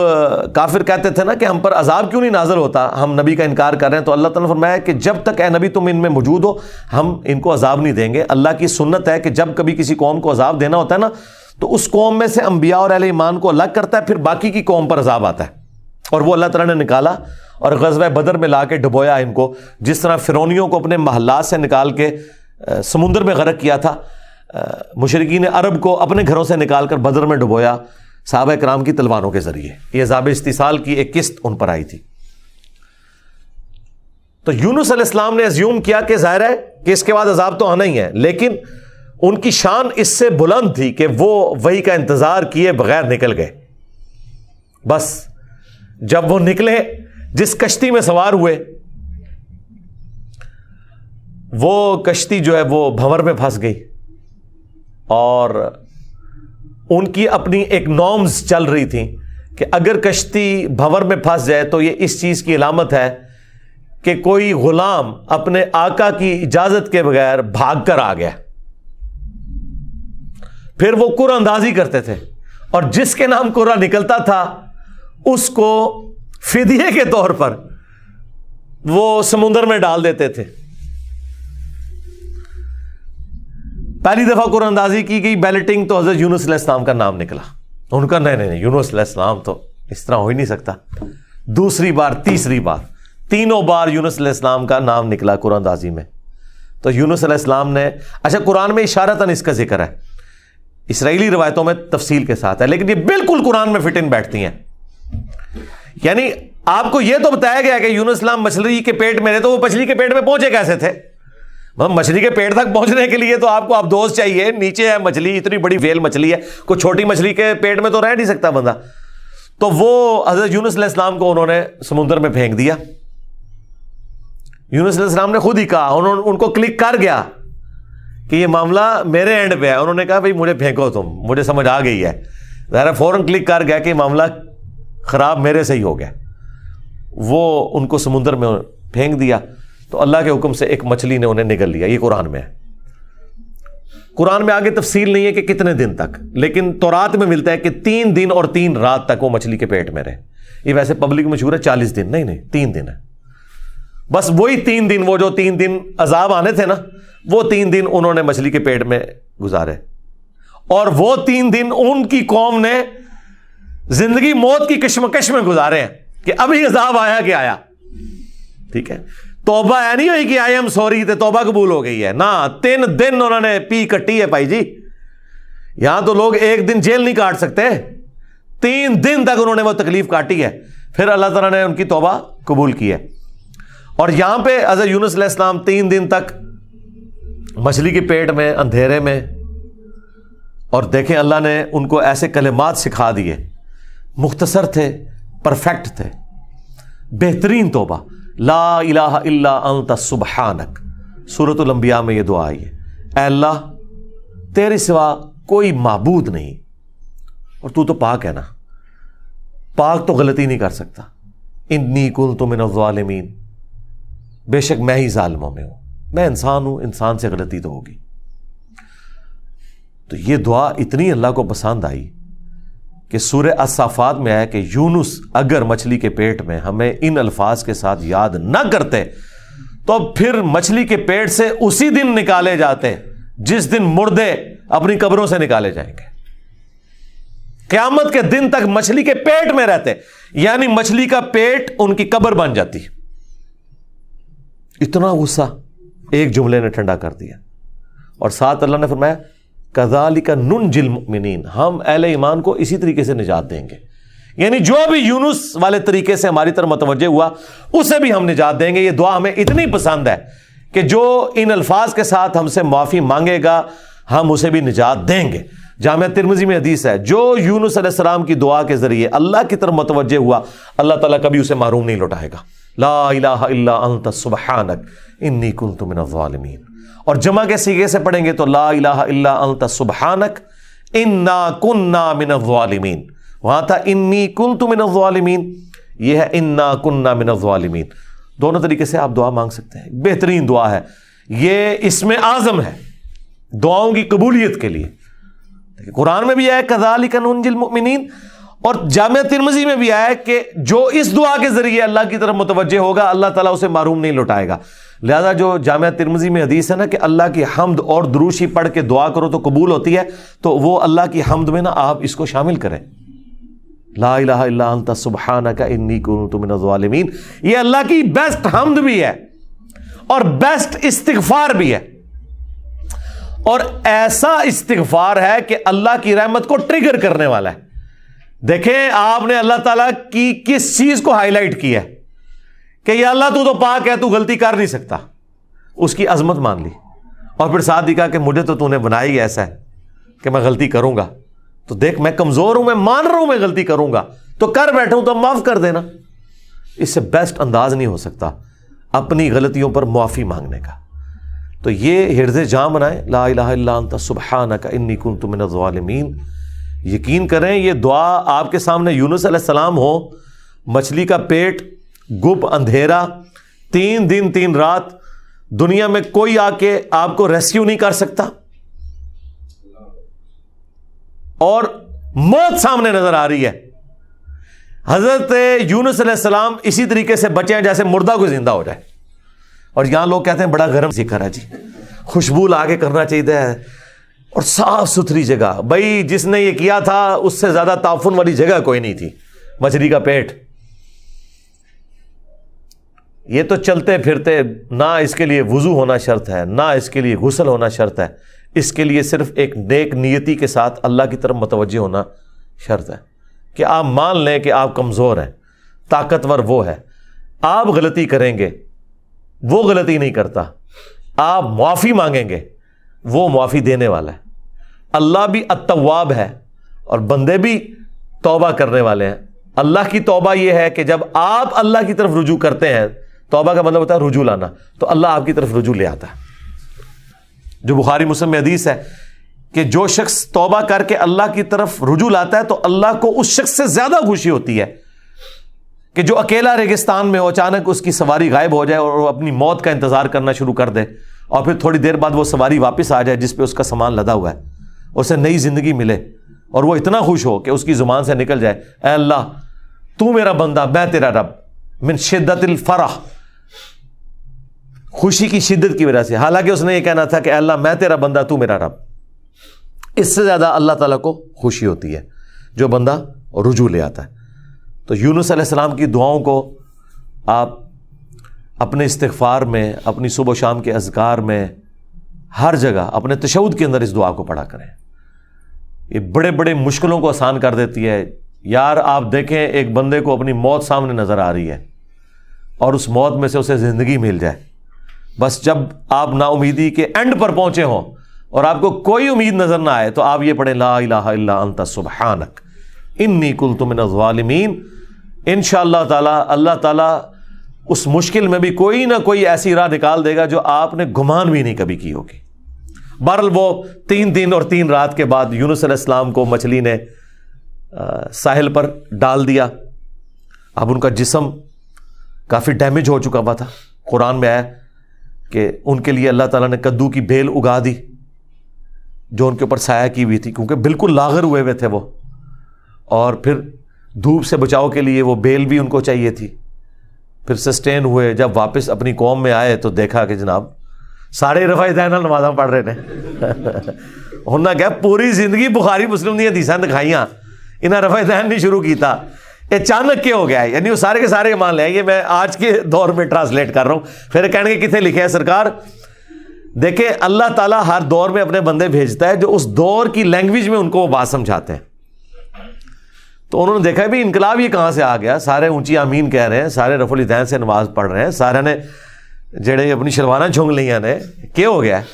کافر کہتے تھے نا کہ ہم پر عذاب کیوں نہیں نازل ہوتا، ہم نبی کا انکار کر رہے ہیں، تو اللہ تعالیٰ نے فرمایا کہ جب تک اے نبی تم ان میں موجود ہو ہم ان کو عذاب نہیں دیں گے. اللہ کی سنت ہے کہ جب کبھی کسی قوم کو عذاب دینا ہوتا ہے نا تو اس قوم میں سے انبیاء اور اہل ایمان کو الگ کرتا ہے، پھر باقی کی قوم پر عذاب آتا ہے. اور وہ اللہ تعالیٰ نے نکالا اور غزوہ بدر میں لا کے ڈبویا ان کو، جس طرح فرعونیوں کو اپنے محلات سے نکال کے سمندر میں غرق کیا تھا، مشرکین عرب کو اپنے گھروں سے نکال کر بدر میں ڈبویا صحابہ کرام کی تلواروں کے ذریعے. یہ عذاب استیصال کی ایک قسط ان پر آئی تھی. تو یونس علیہ السلام نے ازیوم کیا کہ ظاہر ہے کہ اس کے بعد عذاب تو آنا ہی ہے، لیکن ان کی شان اس سے بلند تھی کہ وہ وحی کا انتظار کیے بغیر نکل گئے. بس جب وہ نکلے، جس کشتی میں سوار ہوئے، وہ کشتی جو ہے وہ بھنور میں پھنس گئی، اور ان کی اپنی ایک نارمز چل رہی تھیں کہ اگر کشتی بھنور میں پھنس جائے تو یہ اس چیز کی علامت ہے کہ کوئی غلام اپنے آقا کی اجازت کے بغیر بھاگ کر آ گیا. پھر وہ قرعہ اندازی کرتے تھے، اور جس کے نام قرعہ نکلتا تھا اس کو فدیے کے طور پر وہ سمندر میں ڈال دیتے تھے. پہلی دفعہ قرآن اندازی کی گئی، بیلٹنگ، تو حضرت یونس علیہ السلام کا نام نکلا. ان کا نہیں یونس علیہ السلام تو اس طرح ہو ہی نہیں سکتا. دوسری بار، تیسری بار، تینوں بار یونس علیہ السلام کا نام نکلا قرآن اندازی میں. تو یونس علیہ السلام نے، اچھا قرآن میں اشارتاً اس کا ذکر ہے، اسرائیلی روایتوں میں تفصیل کے ساتھ ہے، لیکن یہ بالکل قرآن میں فٹ ان بیٹھتی ہیں. یعنی آپ کو یہ تو بتایا گیا کہ یونس السلام مچھلی کے پیٹ میں رہے، تو وہ مچھلی کے پیٹ میں پہنچے کیسے تھے؟ مطلب مچھلی کے پیٹ تک پہنچنے کے لیے تو آپ کو ابدوز چاہیے، نیچے ہے مچھلی، اتنی بڑی ویل مچھلی ہے، کوئی چھوٹی مچھلی کے پیٹ میں تو رہ نہیں سکتا بندہ. تو وہ حضرت یونس علیہ السلام کو انہوں نے سمندر میں پھینک دیا. یونس علیہ السلام نے خود ہی کہا، ان کو کلک کر گیا کہ یہ معاملہ میرے اینڈ پہ ہے. انہوں نے کہا بھائی مجھے پھینکو، تم، مجھے سمجھ آ گئی ہے. ظاہر فوراً کلک کر گیا کہ معاملہ خراب میرے سے ہی ہو گیا. وہ ان کو سمندر میں پھینک دیا تو اللہ کے حکم سے ایک مچھلی نے انہیں نگل لیا. یہ قرآن میں ہے. قرآن میں آگے تفصیل نہیں ہے کہ کتنے دن تک، لیکن تورات میں ملتا ہے کہ 3 دن اور 3 رات تک وہ مچھلی کے پیٹ میں رہے. یہ ویسے پبلک مشہور ہے 40 دن، نہیں 3 دن ہے. بس وہی 3 دن، وہ جو 3 دن عذاب آنے تھے نا، وہ 3 دن انہوں نے مچھلی کے پیٹ میں گزارے، اور وہ 3 دن ان کی قوم نے زندگی موت کی کشمکش میں گزارے ہیں کہ ابھی عذاب آیا کہ آیا. ٹھیک ہے، توبہ ہے نہیں ہوئی کہ آئی ایم سوری تے توبہ قبول ہو گئی ہے نا. 3 دن انہوں نے پی کٹی ہے بھائی جی. یہاں تو لوگ 1 دن جیل نہیں کاٹ سکتے، 3 دن تک انہوں نے وہ تکلیف کاٹی ہے، پھر اللہ تعالیٰ نے ان کی توبہ قبول کی ہے. اور یہاں پہ حضرت یونس علیہ السلام 3 دن تک مچھلی کے پیٹ میں اندھیرے میں، اور دیکھیں اللہ نے ان کو ایسے کلمات سکھا دیے، مختصر تھے، پرفیکٹ تھے، بہترین توبہ. لا الہ الا انت سبحانک. سورۃ الانبیاء میں یہ دعا آئی ہے، اے اللہ تیرے سوا کوئی معبود نہیں، اور تو پاک ہے نا، پاک تو غلطی نہیں کر سکتا. انی کنت من الظالمین، بے شک میں ہی ظالموں میں ہوں، میں انسان ہوں، انسان سے غلطی تو ہوگی. تو یہ دعا اتنی اللہ کو پسند آئی کہ سورہ الصافات میں ہے کہ یونس اگر مچھلی کے پیٹ میں ہمیں ان الفاظ کے ساتھ یاد نہ کرتے تو پھر مچھلی کے پیٹ سے اسی دن نکالے جاتے جس دن مردے اپنی قبروں سے نکالے جائیں گے. قیامت کے دن تک مچھلی کے پیٹ میں رہتے، یعنی مچھلی کا پیٹ ان کی قبر بن جاتی. اتنا غصہ ایک جملے نے ٹھنڈا کر دیا. اور ساتھ اللہ نے فرمایا کذالک ننجی المؤمنین، ہم اہل ایمان کو اسی طریقے سے نجات دیں گے. یعنی جو بھی یونس والے طریقے سے ہماری طرف متوجہ ہوا اسے بھی ہم نجات دیں گے. یہ دعا ہمیں اتنی پسند ہے کہ جو ان الفاظ کے ساتھ ہم سے معافی مانگے گا ہم اسے بھی نجات دیں گے. جامعہ ترمذی میں حدیث ہے، جو یونس علیہ السلام کی دعا کے ذریعے اللہ کی طرف متوجہ ہوا اللہ تعالیٰ کبھی اسے محروم نہیں لوٹائے گا. لا الہ الا انت سبحانک انی کنت من الظالمین. اور جمع کے صیغے سے پڑھیں گے تو لا الہ الا انت سبحانک انا کننا من الظالمین. وہاں تھا انی کنت من الظالمین، یہ ہے انا کننا من الظالمین. دونوں طریقے سے آپ دعا مانگ سکتے ہیں. بہترین دعا ہے یہ، اس میں اعظم ہے دعاؤں کی قبولیت کے لیے. قرآن میں بھی آیا کذالک ننجی المؤمنین، اور جامعہ ترمذی میں بھی آیا کہ جو اس دعا کے ذریعے اللہ کی طرف متوجہ ہوگا اللہ تعالیٰ اسے محروم نہیں لوٹائے گا. لہذا جو جامعہ ترمذی میں حدیث ہے نا کہ اللہ کی حمد اور دروشی پڑھ کے دعا کرو تو قبول ہوتی ہے، تو وہ اللہ کی حمد میں نا آپ اس کو شامل کریں. لا الہ الا انت سبحانک انی کنت من الظالمین، یہ اللہ کی بیسٹ حمد بھی ہے اور بیسٹ استغفار بھی ہے، اور ایسا استغفار ہے کہ اللہ کی رحمت کو ٹریگر کرنے والا ہے. دیکھیں آپ نے اللہ تعالیٰ کی کس چیز کو ہائی لائٹ کی ہے کہ یا اللہ تو پاک ہے، تو غلطی کر نہیں سکتا. اس کی عظمت مان لی، اور پھر ساتھ ہی کہا کہ مجھے تو نے بنایا ہی ایسا ہے کہ میں غلطی کروں گا، تو دیکھ میں کمزور ہوں، میں مان رہا ہوں میں غلطی کروں گا، تو کر بیٹھا ہوں تو معاف کر دینا. اس سے بیسٹ انداز نہیں ہو سکتا اپنی غلطیوں پر معافی مانگنے کا. تو یہ حرز جاں بنائیں، لا الہ الا انت سبحانک انی کنت من الظالمین. یقین کریں یہ دعا آپ کے سامنے یونس علیہ السلام ہو، مچھلی کا پیٹ، گپ اندھیرا، 3 دن 3 رات، دنیا میں کوئی آ کے آپ کو ریسکیو نہیں کر سکتا، اور موت سامنے نظر آ رہی ہے. حضرت یونس علیہ السلام اسی طریقے سے بچے ہیں جیسے مردہ کو زندہ ہو جائے. اور یہاں لوگ کہتے ہیں بڑا گرم ذکر ہے جی، خوشبو لا کے کرنا چاہیے اور صاف ستھری جگہ. بھائی جس نے یہ کیا تھا اس سے زیادہ تعفن والی جگہ کوئی نہیں تھی، مچھلی کا پیٹ. یہ تو چلتے پھرتے، نہ اس کے لیے وضو ہونا شرط ہے، نہ اس کے لیے غسل ہونا شرط ہے، اس کے لیے صرف ایک نیک نیتی کے ساتھ اللہ کی طرف متوجہ ہونا شرط ہے کہ آپ مان لیں کہ آپ کمزور ہیں، طاقتور وہ ہے. آپ غلطی کریں گے وہ غلطی نہیں کرتا، آپ معافی مانگیں گے وہ معافی دینے والا ہے. اللہ بھی التواب ہے اور بندے بھی توبہ کرنے والے ہیں. اللہ کی توبہ یہ ہے کہ جب آپ اللہ کی طرف رجوع کرتے ہیں، توبہ کا مطلب ہوتا ہے رجوع لانا، تو اللہ آپ کی طرف رجوع لے آتا ہے. جو بخاری مسلم میں حدیث ہے کہ جو شخص توبہ کر کے اللہ کی طرف رجوع لاتا ہے تو اللہ کو اس شخص سے زیادہ خوشی ہوتی ہے کہ جو اکیلا ریگستان میں ہو، اچانک اس کی سواری غائب ہو جائے اور وہ اپنی موت کا انتظار کرنا شروع کر دے، اور پھر تھوڑی دیر بعد وہ سواری واپس آ جائے جس پہ اس کا سامان لدا ہوا ہے، اسے نئی زندگی ملے اور وہ اتنا خوش ہو کہ اس کی زبان سے نکل جائے اے اللہ تو میرا بندہ میں تیرا رب، من شدت الفرح، خوشی کی شدت کی وجہ سے، حالانکہ اس نے یہ کہنا تھا کہ اے اللہ میں تیرا بندہ تو میرا رب۔ اس سے زیادہ اللہ تعالیٰ کو خوشی ہوتی ہے جو بندہ رجوع لے آتا ہے۔ تو یونس علیہ السلام کی دعاؤں کو آپ اپنے استغفار میں، اپنی صبح و شام کے اذکار میں، ہر جگہ اپنے تشہد کے اندر اس دعا کو پڑھا کریں۔ یہ بڑے بڑے مشکلوں کو آسان کر دیتی ہے۔ یار آپ دیکھیں ایک بندے کو اپنی موت سامنے نظر آ رہی ہے اور اس موت میں سے اسے زندگی مل جائے، بس جب آپ نا امیدی کے اینڈ پر پہنچے ہوں اور آپ کو کوئی امید نظر نہ آئے تو آپ یہ پڑھیں لا الہ الا انت سبحانک انی کنت من الظالمین۔ انشاءاللہ تعالی اللہ تعالیٰ اس مشکل میں بھی کوئی نہ کوئی ایسی راہ نکال دے گا جو آپ نے گمان بھی نہیں کبھی کی ہوگی۔ بہرحال وہ 3 دن اور 3 رات کے بعد یونس علیہ السلام کو مچھلی نے ساحل پر ڈال دیا۔ اب ان کا جسم کافی ڈیمیج ہو چکا ہوا تھا۔ قرآن میں آیا کہ ان کے لیے اللہ تعالیٰ نے کدو کی بیل اگا دی جو ان کے اوپر سایہ کی ہوئی تھی، کیونکہ بالکل لاغر ہوئے تھے وہ، اور پھر دھوپ سے بچاؤ کے لیے وہ بیل بھی ان کو چاہیے تھی۔ پھر سسٹین ہوئے، جب واپس اپنی قوم میں آئے تو دیکھا کہ جناب سارے رفع دین نمازاں پڑھ رہے ہیں۔ انہوں نے کہا پوری زندگی بخاری مسلم دی حدیثاں دکھائیاں، انہیں رفع دین نہیں شروع کیتا، اچانک کیا ہو گیا ہے؟ یعنی وہ سارے کے سارے مان لیں۔ یہ میں آج کے دور میں ٹرانسلیٹ کر رہا ہوں۔ پھر کہنے کے کتنے لکھے ہیں سرکار؟ دیکھیں اللہ تعالیٰ ہر دور میں اپنے بندے بھیجتا ہے جو اس دور کی لینگویج میں ان کو وہ بات سمجھاتے ہیں۔ تو انہوں نے دیکھا بھی انقلاب یہ کہاں سے آ گیا، سارے اونچی آمین کہہ رہے ہیں، سارے رفع الدین سے نماز پڑھ رہے ہیں، سارے نے جڑے اپنی شلواریں جھونگ لیاں نے، کیا ہو گیا ہے؟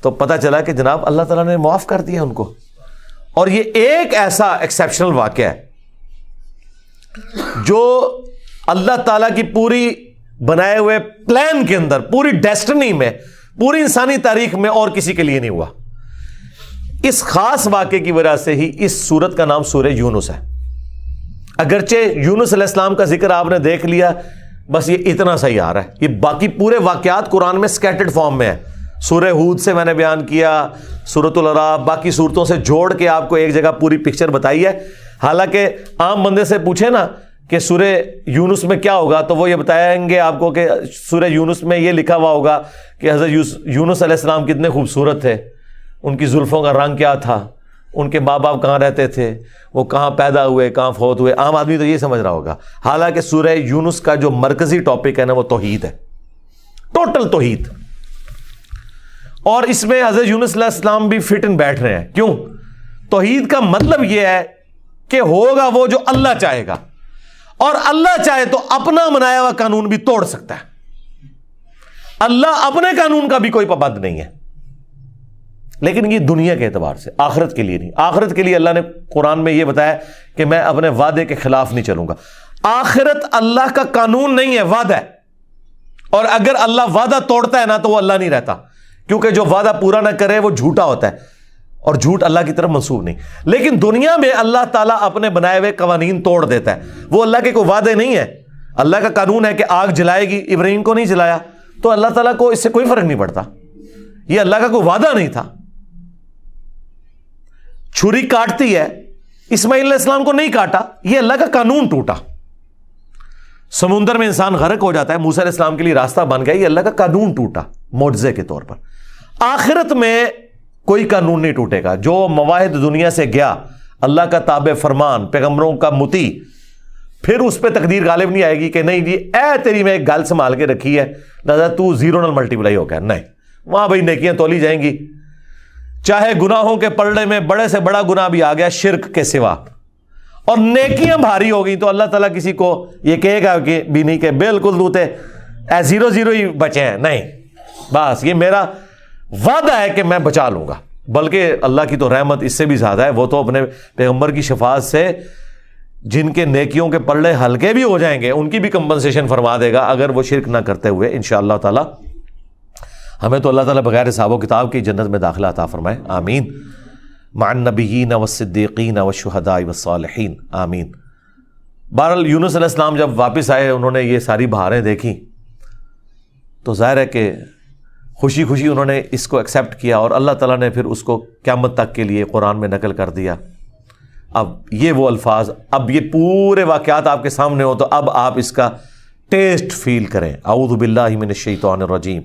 تو پتہ چلا کہ جناب اللہ تعالیٰ نے معاف کر دیا ان کو۔ اور یہ ایک ایسا ایکسیپشنل واقعہ ہے جو اللہ تعالیٰ کی پوری بنائے ہوئے پلان کے اندر، پوری ڈیسٹنی میں، پوری انسانی تاریخ میں اور کسی کے لیے نہیں ہوا۔ اس خاص واقعے کی وجہ سے ہی اس سورت کا نام سورہ یونس ہے۔ اگرچہ یونس علیہ السلام کا ذکر آپ نے دیکھ لیا، بس یہ اتنا صحیح آ رہا ہے، یہ باقی پورے واقعات قرآن میں سکیٹرڈ فارم میں ہے۔ سورہ ہود سے میں نے بیان کیا، سورۃ الاعراف، باقی صورتوں سے جوڑ کے آپ کو ایک جگہ پوری پکچر بتائی ہے۔ حالانکہ عام بندے سے پوچھے نا کہ سورہ یونس میں کیا ہوگا تو وہ یہ بتائیں گے آپ کو کہ سورہ یونس میں یہ لکھا ہوا ہوگا کہ حضرت یونس علیہ السلام کتنے خوبصورت تھے، ان کی زلفوں کا رنگ کیا تھا، ان کے ماں باپ کہاں رہتے تھے، وہ کہاں پیدا ہوئے، کہاں فوت ہوئے۔ عام آدمی تو یہ سمجھ رہا ہوگا، حالانکہ سورہ یونس کا جو مرکزی ٹاپک ہے نا وہ توحید ہے، ٹوٹل توحید۔ اور اس میں حضرت یونس علیہ السلام بھی فٹ ان بیٹھ رہے ہیں۔ کیوں؟ توحید کا مطلب یہ ہے کہ ہوگا وہ جو اللہ چاہے گا، اور اللہ چاہے تو اپنا بنایا ہوا قانون بھی توڑ سکتا ہے۔ اللہ اپنے قانون کا بھی کوئی پابند نہیں ہے، لیکن یہ دنیا کے اعتبار سے، آخرت کے لیے نہیں۔ آخرت کے لیے اللہ نے قرآن میں یہ بتایا کہ میں اپنے وعدے کے خلاف نہیں چلوں گا۔ آخرت اللہ کا قانون نہیں ہے، وعدہ ہے، اور اگر اللہ وعدہ توڑتا ہے نا تو وہ اللہ نہیں رہتا، کیونکہ جو وعدہ پورا نہ کرے وہ جھوٹا ہوتا ہے، اور جھوٹ اللہ کی طرف منسوب نہیں۔ لیکن دنیا میں اللہ تعالیٰ اپنے بنائے ہوئے قوانین توڑ دیتا ہے، وہ اللہ کے کوئی وعدے نہیں ہے۔ اللہ کا قانون ہے کہ آگ جلائے گی، ابراہیم کو نہیں جلایا، تو اللہ تعالیٰ کو اس سے کوئی فرق نہیں پڑتا، یہ اللہ کا کوئی وعدہ نہیں تھا۔ چھری کاٹتی ہے، اسماعیل علیہ السلام کو نہیں کاٹا، یہ اللہ کا قانون ٹوٹا۔ سمندر میں انسان غرق ہو جاتا ہے، موسیٰ علیہ السلام کے لیے راستہ بن گیا، یہ اللہ کا قانون ٹوٹا معجزے کے طور پر۔ آخرت میں کوئی قانون نہیں ٹوٹے گا۔ جو مواہد دنیا سے گیا، اللہ کا تابع فرمان، پیغمبروں کا مطیع، پھر اس پہ تقدیر غالب نہیں آئے گی کہ نہیں جی اے تیری میں ایک گل سنبھال کے رکھی ہے لہذا تو زیرو نل ملٹیپلائی ہو گیا، نہیں، وہاں بھائی نیکیاں تولی جائیں گی، چاہے گناہوں کے پلڑے میں بڑے سے بڑا گناہ بھی آ گیا شرک کے سوا، اور نیکیاں بھاری ہو گئی تو اللہ تعالیٰ کسی کو یہ کہے گا کہ بھی نہیں کہ بالکل دوتے اے زیرو زیرو ہی بچے ہیں، نہیں، بس یہ میرا وعدہ ہے کہ میں بچا لوں گا۔ بلکہ اللہ کی تو رحمت اس سے بھی زیادہ ہے، وہ تو اپنے پیغمبر کی شفاعت سے جن کے نیکیوں کے پلڑے ہلکے بھی ہو جائیں گے ان کی بھی کمپنسیشن فرما دے گا اگر وہ شرک نہ کرتے ہوئے، انشاءاللہ تعالی۔ ہمیں تو اللہ تعالیٰ بغیر حساب و کتاب کی جنت میں داخلہ عطا فرمائے، آمین، مع النبیین والصدیقین والشہداء والصالحین، آمین۔ بہرحال یونس علیہ السلام جب واپس آئے، انہوں نے یہ ساری بہاریں دیکھی تو ظاہر ہے کہ خوشی خوشی انہوں نے اس کو ایکسیپٹ کیا، اور اللہ تعالیٰ نے پھر اس کو قیامت تک کے لیے قرآن میں نقل کر دیا۔ اب یہ وہ الفاظ، اب یہ پورے واقعات آپ کے سامنے ہو تو اب آپ اس کا ٹیسٹ فیل کریں۔ اعوذ باللہ من الشیطان الرجیم،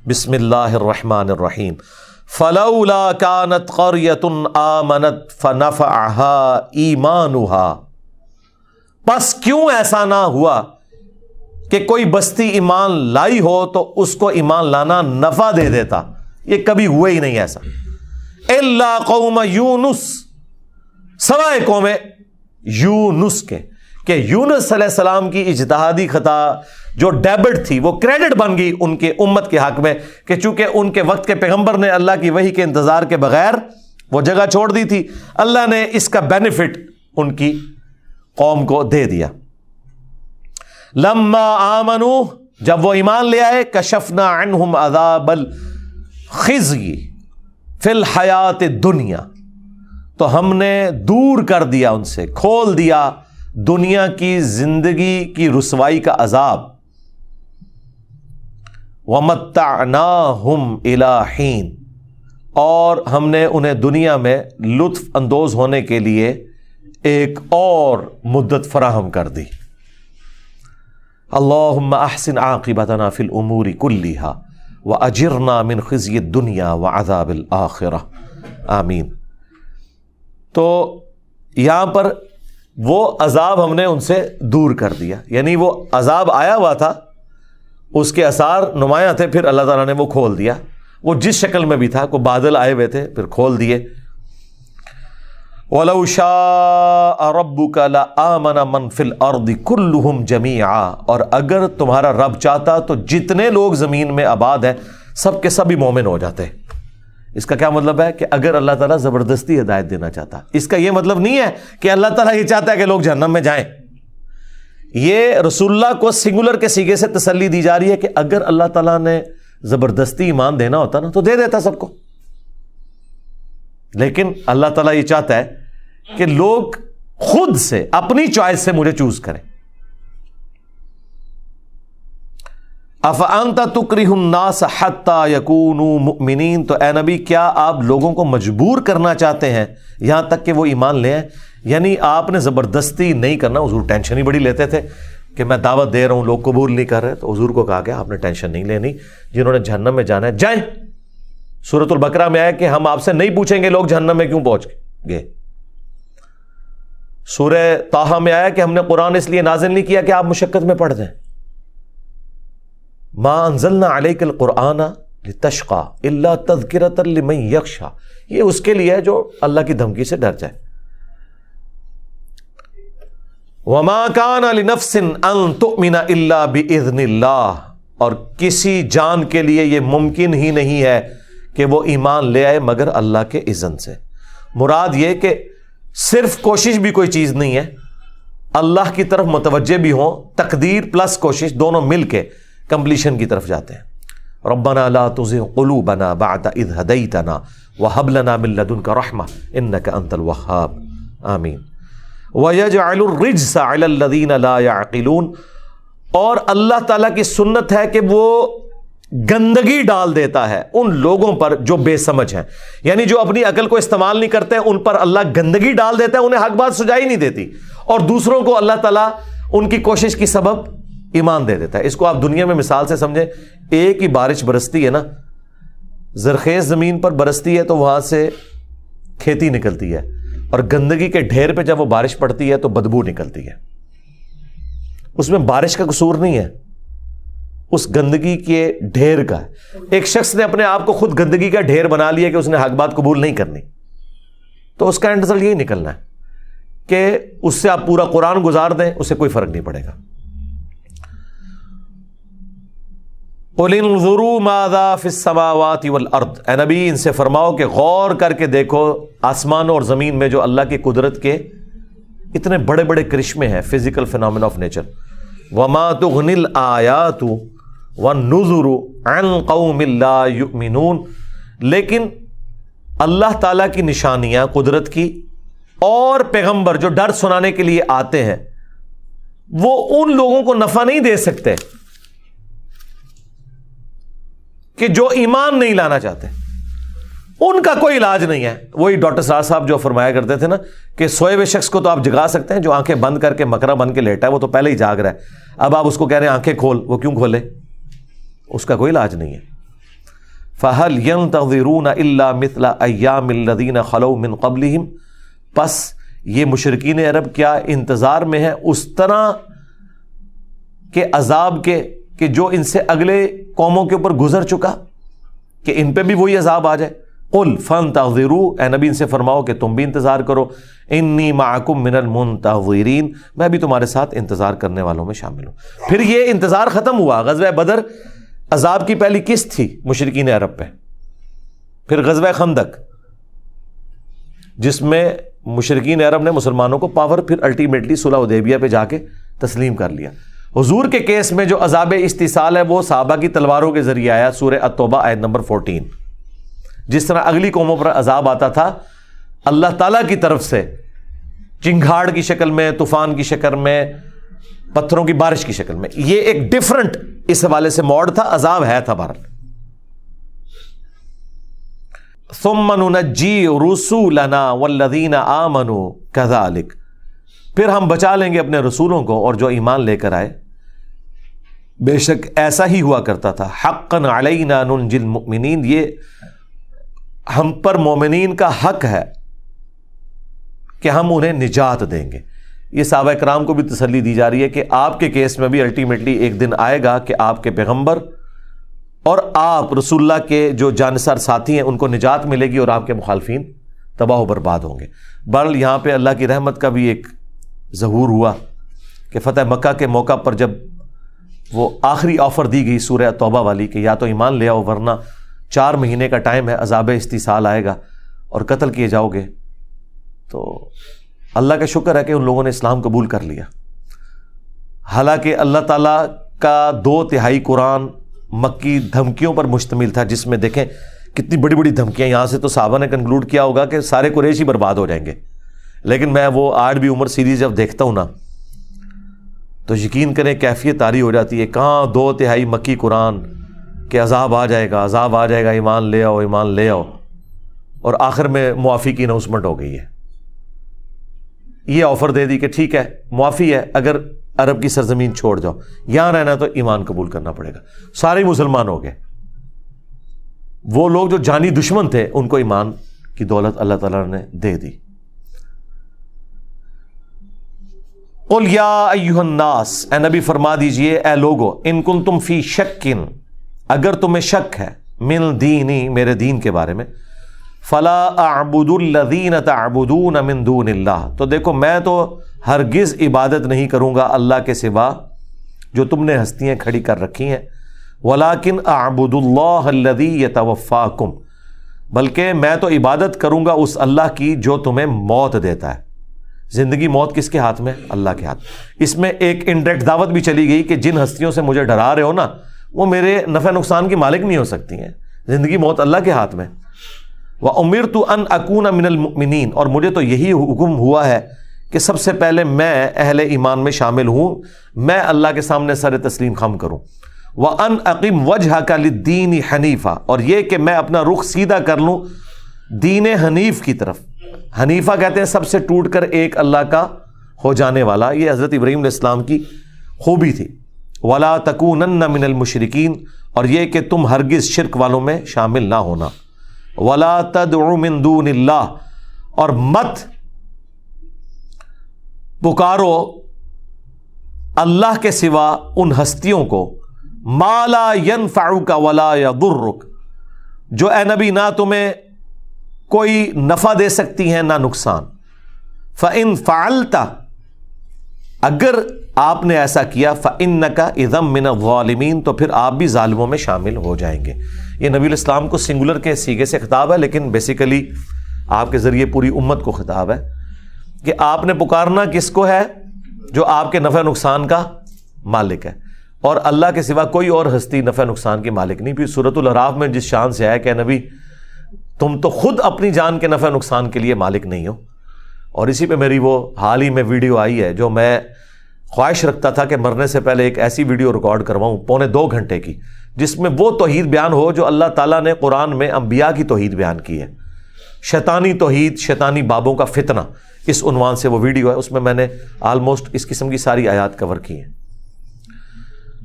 بسم اللہ الرحمن الرحیم۔ فلولا كانت قرية آمنت فنفعها ایمانها، پس کیوں ایسا نہ ہوا کہ کوئی بستی ایمان لائی ہو تو اس کو ایمان لانا نفع دے دیتا، یہ کبھی ہوا ہی نہیں ایسا۔ الا قوم یونس، سوائے قوم یونس کے، کہ یونس علیہ السلام کی اجتہادی خطا جو ڈیبٹ تھی وہ کریڈٹ بن گئی ان کے امت کے حق میں، کہ چونکہ ان کے وقت کے پیغمبر نے اللہ کی وحی کے انتظار کے بغیر وہ جگہ چھوڑ دی تھی، اللہ نے اس کا بینیفٹ ان کی قوم کو دے دیا۔ لما آمنوا، جب وہ ایمان لے آئے، کشفنا عنہم عذاب الخزی فی الحیات الدنیا، تو ہم نے دور کر دیا ان سے، کھول دیا دنیا کی زندگی کی رسوائی کا عذاب۔ وَمَتَّعْنَاهُمْ إِلَىٰ حِينٍ، اور ہم نے انہیں دنیا میں لطف اندوز ہونے کے لیے ایک اور مدت فراہم کر دی۔ اللہم احسن عاقبتنا فی الامور کلیہا واجرنا من خزی الدنیا وعذاب الآخرہ، آمین۔ تو یہاں پر وہ عذاب ہم نے ان سے دور کر دیا، یعنی وہ عذاب آیا ہوا تھا، اس کے آثار نمایاں تھے، پھر اللہ تعالیٰ نے وہ کھول دیا، وہ جس شکل میں بھی تھا، کوئی بادل آئے ہوئے تھے پھر کھول دیے۔ وَلَوْ شَاءَ رَبُّكَ لَآمَنَ مَنْ فِي الْأَرْضِ كُلُّهُمْ جَمِيعًا، اور اگر تمہارا رب چاہتا تو جتنے لوگ زمین میں آباد ہیں سب کے سب ہی مومن ہو جاتے۔ اس کا کیا مطلب ہے کہ اگر اللہ تعالیٰ زبردستی ہدایت دینا چاہتا، اس کا یہ مطلب نہیں ہے کہ اللہ تعالیٰ یہ چاہتا ہے کہ لوگ جہنم میں جائیں، یہ رسول اللہ کو سنگولر کے سیغے سے تسلی دی جا رہی ہے کہ اگر اللہ تعالیٰ نے زبردستی ایمان دینا ہوتا نا تو دے دیتا سب کو، لیکن اللہ تعالیٰ یہ چاہتا ہے کہ لوگ خود سے اپنی چوائس سے مجھے چوز کریں۔ افانت تکرہ الناس حتی یکونوا مؤمنین، تو اے نبی کیا آپ لوگوں کو مجبور کرنا چاہتے ہیں یہاں تک کہ وہ ایمان لے آئیں؟ یعنی آپ نے زبردستی نہیں کرنا۔ حضور ٹینشن ہی بڑی لیتے تھے کہ میں دعوت دے رہا ہوں لوگ قبول نہیں کر رہے، تو حضور کو کہا کہ آپ نے ٹینشن نہیں لینی، جنہوں نے جہنم میں جانا ہے جائیں۔ سورۃ البقرہ میں آیا کہ ہم آپ سے نہیں پوچھیں گے لوگ جہنم میں کیوں پہنچ گئے۔ سورہ طٰہٰ میں آیا کہ ہم نے قرآن اس لیے نازل نہیں کیا کہ آپ مشقت میں پڑ جائیں۔ ما انزلنا علیک القرآن لتشقى الا تذکرۃ لمن یخشی، یہ اس کے لیے ہے جو اللہ کی دھمکی سے ڈر جائے۔ وما كان لنفس ان تؤمن الا باذن اللہ، اور کسی جان کے لیے یہ ممکن ہی نہیں ہے کہ وہ ایمان لے آئے مگر اللہ کے اذن سے۔ مراد یہ کہ صرف کوشش بھی کوئی چیز نہیں ہے، اللہ کی طرف متوجہ بھی ہوں، تقدیر پلس کوشش دونوں مل کے کمپلیشن کی طرف جاتے ہیں۔ ربنا لا تزغ قلوبنا بعد اذ ہدیتنا وہب لنا من لدنک رحمہ انک انت الوہاب، آمین۔ وَيَجْعَلُ الرِّجْسَ عَلَى الَّذِينَ لَا يَعْقِلُونَ، اور اللہ تعالیٰ کی سنت ہے کہ وہ گندگی ڈال دیتا ہے ان لوگوں پر جو بے سمجھ ہیں، یعنی جو اپنی عقل کو استعمال نہیں کرتے ان پر اللہ گندگی ڈال دیتا ہے، انہیں حق بات سجائی نہیں دیتی، اور دوسروں کو اللہ تعالیٰ ان کی کوشش کی سبب ایمان دے دیتا ہے۔ اس کو آپ دنیا میں مثال سے سمجھیں، ایک ہی بارش برستی ہے نا، زرخیز زمین پر برستی ہے تو وہاں سے کھیتی نکلتی ہے، اور گندگی کے ڈھیر پہ جب وہ بارش پڑتی ہے تو بدبو نکلتی ہے۔ اس میں بارش کا قصور نہیں ہے، اس گندگی کے ڈھیر کا ہے۔ ایک شخص نے اپنے آپ کو خود گندگی کا ڈھیر بنا لیا کہ اس نے حق بات قبول نہیں کرنی، تو اس کا اینڈ رزلٹ یہی نکلنا ہے کہ اس سے آپ پورا قرآن گزار دیں، اس سے کوئی فرق نہیں پڑے گا۔ قُلِ انظُرُوا مَاذَا فِي السَّمَاوَاتِ وَالْأَرْضِ، اے نبی ان سے فرماؤ کہ غور کر کے دیکھو آسمانوں اور زمین میں جو اللہ کی قدرت کے اتنے بڑے بڑے کرشمے ہیں، فزیکل فینومینا آف نیچر۔ وَمَا تُغْنِ الْآيَاتُ وَالنُّذُرُ عَنْ قَوْمٍ لَا يُؤْمِنُونَ، لیکن اللہ تعالیٰ کی نشانیاں قدرت کی اور پیغمبر جو ڈر سنانے کے لیے آتے ہیں وہ ان لوگوں کو نفع نہیں دے سکتے کہ جو ایمان نہیں لانا چاہتے ان کا کوئی علاج نہیں ہے. وہی ڈاکٹر صاحب جو فرمایا کرتے تھے نا کہ سوئے ہوئے شخص کو تو آپ جگا سکتے ہیں, جو آنکھیں بند کر کے مکرا بن کے لیٹا ہے وہ تو پہلے ہی جاگ رہا ہے, اب آپ اس کو کہہ رہے ہیں آنکھیں کھول, وہ کیوں کھولے؟ اس کا کوئی علاج نہیں ہے. فَهَلْ يَنْتَظِرُونَ إِلَّا مِثْلَ أَيَّامِ الَّذِينَ خَلَوْا مِنْ قَبْلِهِمْ, پس یہ مشرکین عرب کیا انتظار میں ہیں اس طرح کے عذاب کے کہ جو ان سے اگلے قوموں کے اوپر گزر چکا, کہ ان پہ بھی وہی عذاب آ جائے. قُلْ فَانْتَظِرُوا, اے نبی ان سے فرماؤ کہ تم بھی انتظار کرو. اِنِّي مَعَكُم مِّنَ الْمُنْتَظِرِينَ, میں بھی تمہارے ساتھ انتظار کرنے والوں میں شامل ہوں. پھر یہ انتظار ختم ہوا. غزوہ بدر عذاب کی پہلی قسط تھی مشرکین عرب پہ, پھر غزوہ خندق جس میں مشرکین عرب نے مسلمانوں کو پاور پھر الٹیمیٹلی صلح حدیبیہ پہ جا کے تسلیم کر لیا. حضور کے کیس میں جو عذاب استیصال ہے وہ صحابہ کی تلواروں کے ذریعے آیا, سورہ التوبہ آیت نمبر 14. جس طرح اگلی قوموں پر عذاب آتا تھا اللہ تعالیٰ کی طرف سے چنگھاڑ کی شکل میں, طوفان کی شکل میں, پتھروں کی بارش کی شکل میں, یہ ایک ڈیفرنٹ اس حوالے سے موڈ تھا, عذاب ہے تھا بہرحال. ثم ننجی رسولنا والذین آمنوا کذالک, پھر ہم بچا لیں گے اپنے رسولوں کو اور جو ایمان لے کر آئے, بے شک ایسا ہی ہوا کرتا تھا. حقا علینا ننجی المؤمنین, یہ ہم پر مومنین کا حق ہے کہ ہم انہیں نجات دیں گے. یہ صحابہ کرام کو بھی تسلی دی جا رہی ہے کہ آپ کے کیس میں بھی الٹیمیٹلی ایک دن آئے گا کہ آپ کے پیغمبر اور آپ رسول اللہ کے جو جانثار ساتھی ہیں ان کو نجات ملے گی اور آپ کے مخالفین تباہ و برباد ہوں گے. بہرحال یہاں پہ اللہ کی رحمت کا بھی ایک ظہور ہوا کہ فتح مکہ کے موقع پر جب وہ آخری آفر دی گئی سورہ توبہ والی کہ یا تو ایمان لے آؤ ورنہ 4 مہینے کا ٹائم ہے, عذاب استیصال آئے گا اور قتل کیے جاؤ گے, تو اللہ کا شکر ہے کہ ان لوگوں نے اسلام قبول کر لیا. حالانکہ اللہ تعالیٰ کا 2/3 قرآن مکی دھمکیوں پر مشتمل تھا, جس میں دیکھیں کتنی بڑی بڑی دھمکیاں. یہاں سے تو صحابہ نے کنکلوڈ کیا ہوگا کہ سارے قریش ہی برباد ہو جائیں گے, لیکن میں وہ آج بھی عمر سیریز جب دیکھتا ہوں نا تو یقین کریں کیفیت طاری ہو جاتی ہے. کہاں 2/3 مکی قرآن کہ عذاب آ جائے گا, عذاب آ جائے گا, ایمان لے آؤ, ایمان لے آؤ, اور آخر میں معافی کی اناؤنسمنٹ ہو گئی ہے. یہ آفر دے دی کہ ٹھیک ہے معافی ہے, اگر عرب کی سرزمین چھوڑ جاؤ, یہاں رہنا تو ایمان قبول کرنا پڑے گا. سارے مسلمان ہو گئے. وہ لوگ جو جانی دشمن تھے ان کو ایمان کی دولت اللہ تعالیٰ نے دے دی. قل یا ایھا الناس, اے نبی فرما دیجئے اے لوگو, ان کنتم فی شک, اگر تمہیں شک ہے, من دینی, میرے دین کے بارے میں, فلا اعبد الذین تعبدون من دون اللہ, تو دیکھو میں تو ہرگز عبادت نہیں کروں گا اللہ کے سوا جو تم نے ہستیاں کھڑی کر رکھی ہیں. ولیکن اعبد اللہ الذی یتوفاکم, بلکہ میں تو عبادت کروں گا اس اللہ کی جو تمہیں موت دیتا ہے. زندگی موت کس کے ہاتھ میں؟ اللہ کے ہاتھ. اس میں ایک انڈائریکٹ دعوت بھی چلی گئی کہ جن ہستیوں سے مجھے ڈرا رہے ہو نا وہ میرے نفع نقصان کی مالک نہیں ہو سکتی ہیں. زندگی موت اللہ کے ہاتھ میں. وَأُمِرْتُ أَنْ أَكُونَ مِنَ الْمُؤْمِنِينَ, اور مجھے تو یہی حکم ہوا ہے کہ سب سے پہلے میں اہل ایمان میں شامل ہوں, میں اللہ کے سامنے سر تسلیم خم کروں. وَأَنْ أَقِمْ وَجْهَكَ لِلدِّينِ حَنِيفًا, اور یہ کہ میں اپنا رخ سیدھا کر لوں دین حنیف کی طرف. حنیفہ کہتے ہیں سب سے ٹوٹ کر ایک اللہ کا ہو جانے والا. یہ حضرت ابراہیم علیہ السلام کی خوبی تھی. وَلَا تَكُونَنَّ مِنَ الْمُشْرِكِينَ, اور یہ کہ تم ہرگز شرک والوں میں شامل نہ ہونا. وَلَا تَدْعُ مِن دُونِ اللَّهِ, اور مت پکارو اللہ کے سوا ان ہستیوں کو, مَا لَا يَنْفَعُكَ وَلَا يَضُرُّكَ, جو اے نبی نہ تمہیں کوئی نفع دے سکتی ہیں نہ نقصان. فَإِن فَعَلْتَ, اگر آپ نے ایسا کیا, فَإِنَّكَ إِذًا مِّنَ الظَّالِمِينَ, تو پھر آپ بھی ظالموں میں شامل ہو جائیں گے. یہ نبی علیہ السلام کو سنگولر کے سیغے سے خطاب ہے, لیکن بیسیکلی آپ کے ذریعے پوری امت کو خطاب ہے کہ آپ نے پکارنا کس کو ہے؟ جو آپ کے نفع نقصان کا مالک ہے, اور اللہ کے سوا کوئی اور ہستی نفع نقصان کی مالک نہیں. پھر سورۃ الاعراف میں جس شان سے آیا کہ نبی تم تو خود اپنی جان کے نفع نقصان کے لیے مالک نہیں ہو. اور اسی پہ میری وہ حال ہی میں ویڈیو آئی ہے جو میں خواہش رکھتا تھا کہ مرنے سے پہلے ایک ایسی ویڈیو ریکارڈ کرواؤں 2.25 گھنٹے کی, جس میں وہ توحید بیان ہو جو اللہ تعالیٰ نے قرآن میں انبیاء کی توحید بیان کی ہے. شیطانی توحید، شیطانی بابوں کا فتنہ، اس عنوان سے وہ ویڈیو ہے، اس میں میں نے آلموسٹ اس قسم کی ساری آیات کور کی ہیں.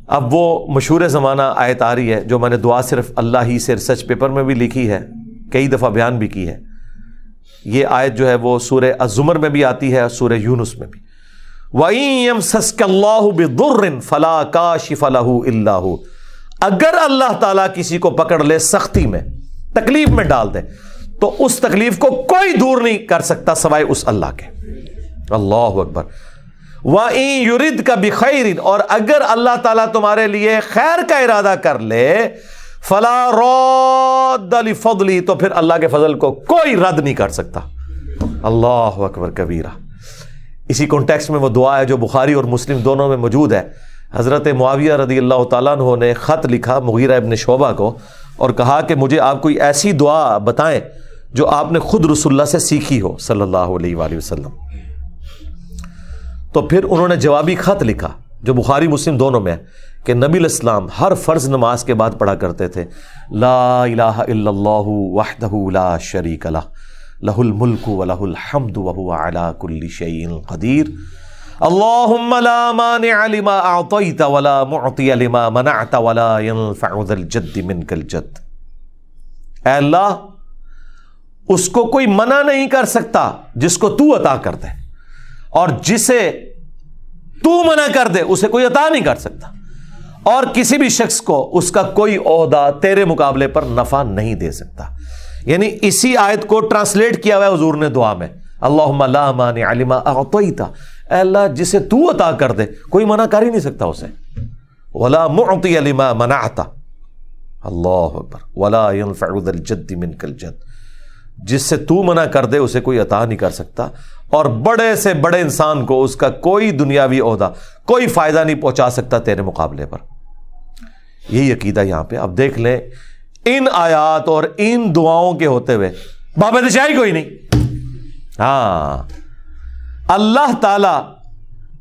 اب وہ مشہور زمانہ آیت آ رہی ہے جو میں نے دعا صرف اللہ ہی سے ریسرچ پیپر میں بھی لکھی ہے، کئی دفعہ بیان بھی کی ہے. یہ آیت جو ہے وہ سورہ الزمر میں بھی آتی ہے اور سورہ یونس میں بھی. وَإِن يَمْسَسْكَ اللَّهُ بِضُرٍّ فَلَا كَاشِفَ لَهُ إِلَّا هُوَ. اگر اللہ تعالیٰ کسی کو پکڑ لے سختی میں، تکلیف میں ڈال دے، تو اس تکلیف کو کوئی دور نہیں کر سکتا سوائے اس اللہ کے. اللہ اکبر. وَإِن يُرِدْكَ بِخَيْرٍ، اور اگر اللہ تعالیٰ تمہارے لیے خیر کا ارادہ کر لے، فَلَا رَادَّ لِفَضْلِهِ، تو پھر اللہ کے فضل کو کوئی رد نہیں کر سکتا. اللہ اکبر کبیرہ. اسی کانٹیکسٹ میں وہ دعا ہے جو بخاری اور مسلم دونوں میں موجود ہے. حضرت معاویہ رضی اللہ تعالیٰ عنہ نے خط لکھا مغیرہ ابن شعبہ کو اور کہا کہ مجھے آپ کوئی ایسی دعا بتائیں جو آپ نے خود رسول اللہ سے سیکھی ہو صلی اللہ علیہ وآلہ وسلم. تو پھر انہوں نے جوابی خط لکھا جو بخاری مسلم دونوں میں ہے کہ نبی علیہ السلام ہر فرض نماز کے بعد پڑھا کرتے تھے لا الہ الا اللہ وحدہ لا شریک لہ لہ الملک ولہ الحمد وہو علی کل شیء قدیر اللہم لا مانع لما اعطیت ولا معطی لما منعت ولا ينفع ذا الجد منک الجد. اے اللہ، اس کو کوئی منع نہیں کر سکتا جس کو تو عطا کر دے، اور جسے تو منع کر دے اسے کوئی عطا نہیں کر سکتا، اور کسی بھی شخص کو اس کا کوئی عہدہ تیرے مقابلے پر نفع نہیں دے سکتا. یعنی اسی آیت کو ٹرانسلیٹ کیا ہوا ہے حضور نے دعا میں، اللہم لا مانع لما اعطیت، اے اللہ جسے تو عطا کر دے کوئی منع کر ہی نہیں سکتا اسے، ولا معطی لما منعت، اللہ اکبر، ولا ينفع ذا الجد منک الجد، جس سے تو منع کر دے اسے کوئی عطا نہیں کر سکتا، اور بڑے سے بڑے انسان کو اس کا کوئی دنیاوی عہدہ کوئی فائدہ نہیں پہنچا سکتا تیرے مقابلے پر. یہی عقیدہ یہاں پہ. اب دیکھ لیں ان آیات اور ان دعاؤں کے ہوتے ہوئے بابدشاہی کوئی نہیں. ہاں، اللہ تعالی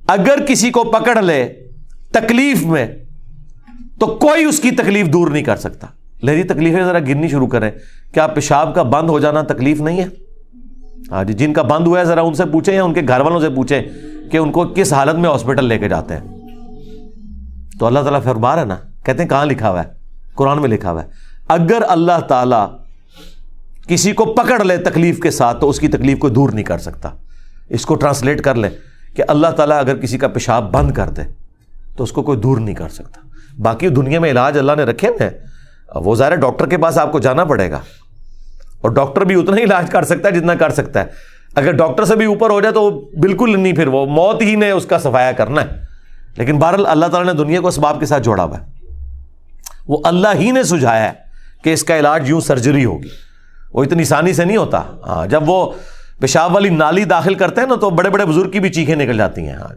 اگر کسی کو پکڑ لے تکلیف میں تو کوئی اس کی تکلیف دور نہیں کر سکتا. لہری تکلیفیں ذرا گننی شروع کریں. کیا پیشاب کا بند ہو جانا تکلیف نہیں ہے؟ ہاں جی، جن کا بند ہوا ہے ذرا ان سے پوچھیں یا ان کے گھر والوں سے پوچھیں کہ ان کو کس حالت میں ہاسپٹل لے کے جاتے ہیں. تو اللہ تعالیٰ فرما رہا ہے نا، کہتے ہیں کہاں لکھا ہوا ہے؟ قرآن میں لکھا ہوا ہے اگر اللہ تعالیٰ کسی کو پکڑ لے تکلیف کے ساتھ تو اس کی تکلیف کو دور نہیں کر سکتا. اس کو ٹرانسلیٹ کر لیں کہ اللہ تعالیٰ اگر کسی کا پیشاب بند کر دے تو اس کو کوئی دور نہیں کر سکتا. باقی دنیا میں علاج اللہ نے رکھے ہوئے ہیں، وہ ظاہر ڈاکٹر کے پاس آپ کو جانا پڑے گا، اور ڈاکٹر بھی اتنا ہی علاج کر سکتا ہے جتنا کر سکتا ہے. اگر ڈاکٹر سے بھی اوپر ہو جائے تو بالکل نہیں، پھر وہ موت ہی نے اس کا صفایا کرنا ہے. لیکن بہرحال اللہ تعالیٰ نے دنیا کو اسباب کے ساتھ جوڑا ہوا ہے. وہ اللہ ہی نے سجھایا ہے کہ اس کا علاج یوں سرجری ہوگی، وہ اتنی آسانی سے نہیں ہوتا. ہاں، جب وہ پیشاب والی نالی داخل کرتے ہیں نا تو بڑے بڑے بزرگ کی بھی چیخیں نکل جاتی ہیں. ہاں،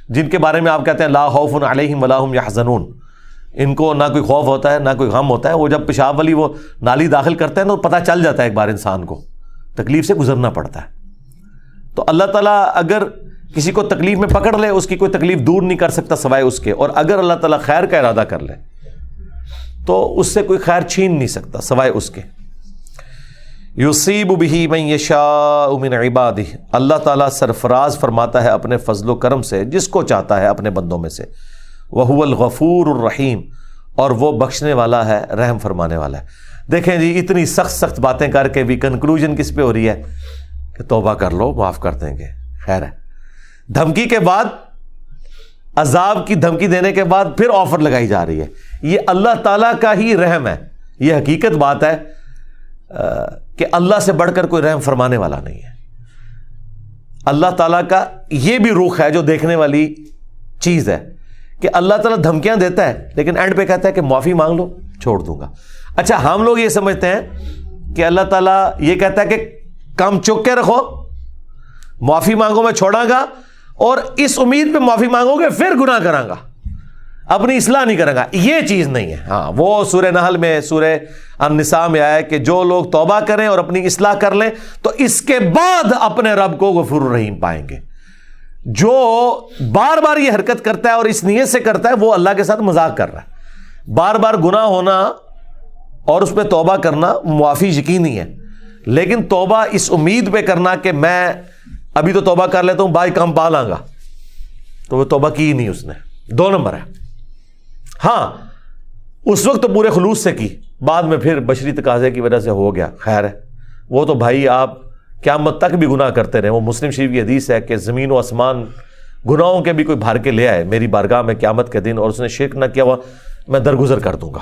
جن کے بارے میں آپ کہتے ہیں لا خوف علیہم ولا هم یحزنون، ان کو نہ کوئی خوف ہوتا ہے نہ کوئی غم ہوتا ہے. وہ جب پیشاب والی وہ نالی داخل کرتے ہیں تو پتہ چل جاتا ہے ایک بار انسان کو، تکلیف سے گزرنا پڑتا ہے. تو اللہ تعالیٰ اگر کسی کو تکلیف میں پکڑ لے اس کی کوئی تکلیف دور نہیں کر سکتا سوائے اس کے، اور اگر اللہ تعالیٰ خیر کا ارادہ کر لے تو اس سے کوئی خیر چھین نہیں سکتا سوائے اس کے. یصیب بہ من یشاء من عبادہ، اللہ تعالیٰ سرفراز فرماتا ہے اپنے فضل و کرم سے جس کو چاہتا ہے اپنے بندوں میں سے. وہو الغفور الرحیم، اور وہ بخشنے والا ہے، رحم فرمانے والا ہے. دیکھیں جی، اتنی سخت سخت باتیں کر کے بھی کنکلوژن کس پہ ہو رہی ہے کہ توبہ کر لو، معاف کر دیں گے. خیر ہے، دھمکی کے بعد، عذاب کی دھمکی دینے کے بعد پھر آفر لگائی جا رہی ہے. یہ اللہ تعالیٰ کا ہی رحم ہے. یہ حقیقت بات ہے کہ اللہ سے بڑھ کر کوئی رحم فرمانے والا نہیں ہے. اللہ تعالیٰ کا یہ بھی رخ ہے جو دیکھنے والی چیز ہے کہ اللہ تعالیٰ دھمکیاں دیتا ہے لیکن اینڈ پہ کہتا ہے کہ معافی مانگ لو، چھوڑ دوں گا. اچھا، ہم لوگ یہ سمجھتے ہیں کہ اللہ تعالیٰ یہ کہتا ہے کہ کام چک کے رکھو، معافی مانگو میں چھوڑاں گا، اور اس امید پہ معافی مانگو گے پھر گناہ کراں گا، اپنی اصلاح نہیں کرے گا. یہ چیز نہیں ہے. ہاں، وہ سورہ نحل میں، سورہ النساء میں آیا ہے کہ جو لوگ توبہ کریں اور اپنی اصلاح کر لیں تو اس کے بعد اپنے رب کو غفور الرحیم پائیں گے. جو بار بار یہ حرکت کرتا ہے اور اس نیت سے کرتا ہے وہ اللہ کے ساتھ مذاق کر رہا ہے. بار بار گناہ ہونا اور اس پہ توبہ کرنا معافی یقینی ہے، لیکن توبہ اس امید پہ کرنا کہ میں ابھی تو توبہ کر لیتا ہوں بعد کام پا لاں گا، تو وہ توبہ کی ہی نہیں اس نے، 2 نمبر ہے۔ ہاں اس وقت تو پورے خلوص سے کی، بعد میں پھر بشری تقاضے کی وجہ سے ہو گیا، خیر ہے، وہ تو بھائی آپ قیامت تک بھی گناہ کرتے رہے۔ وہ مسلم شریف کی حدیث ہے کہ زمین و آسمان گناہوں کے بھی کوئی بھر کے لے آئے میری بارگاہ میں قیامت کے دن، اور اس نے شرک نہ کیا ہوا، میں درگزر کر دوں گا۔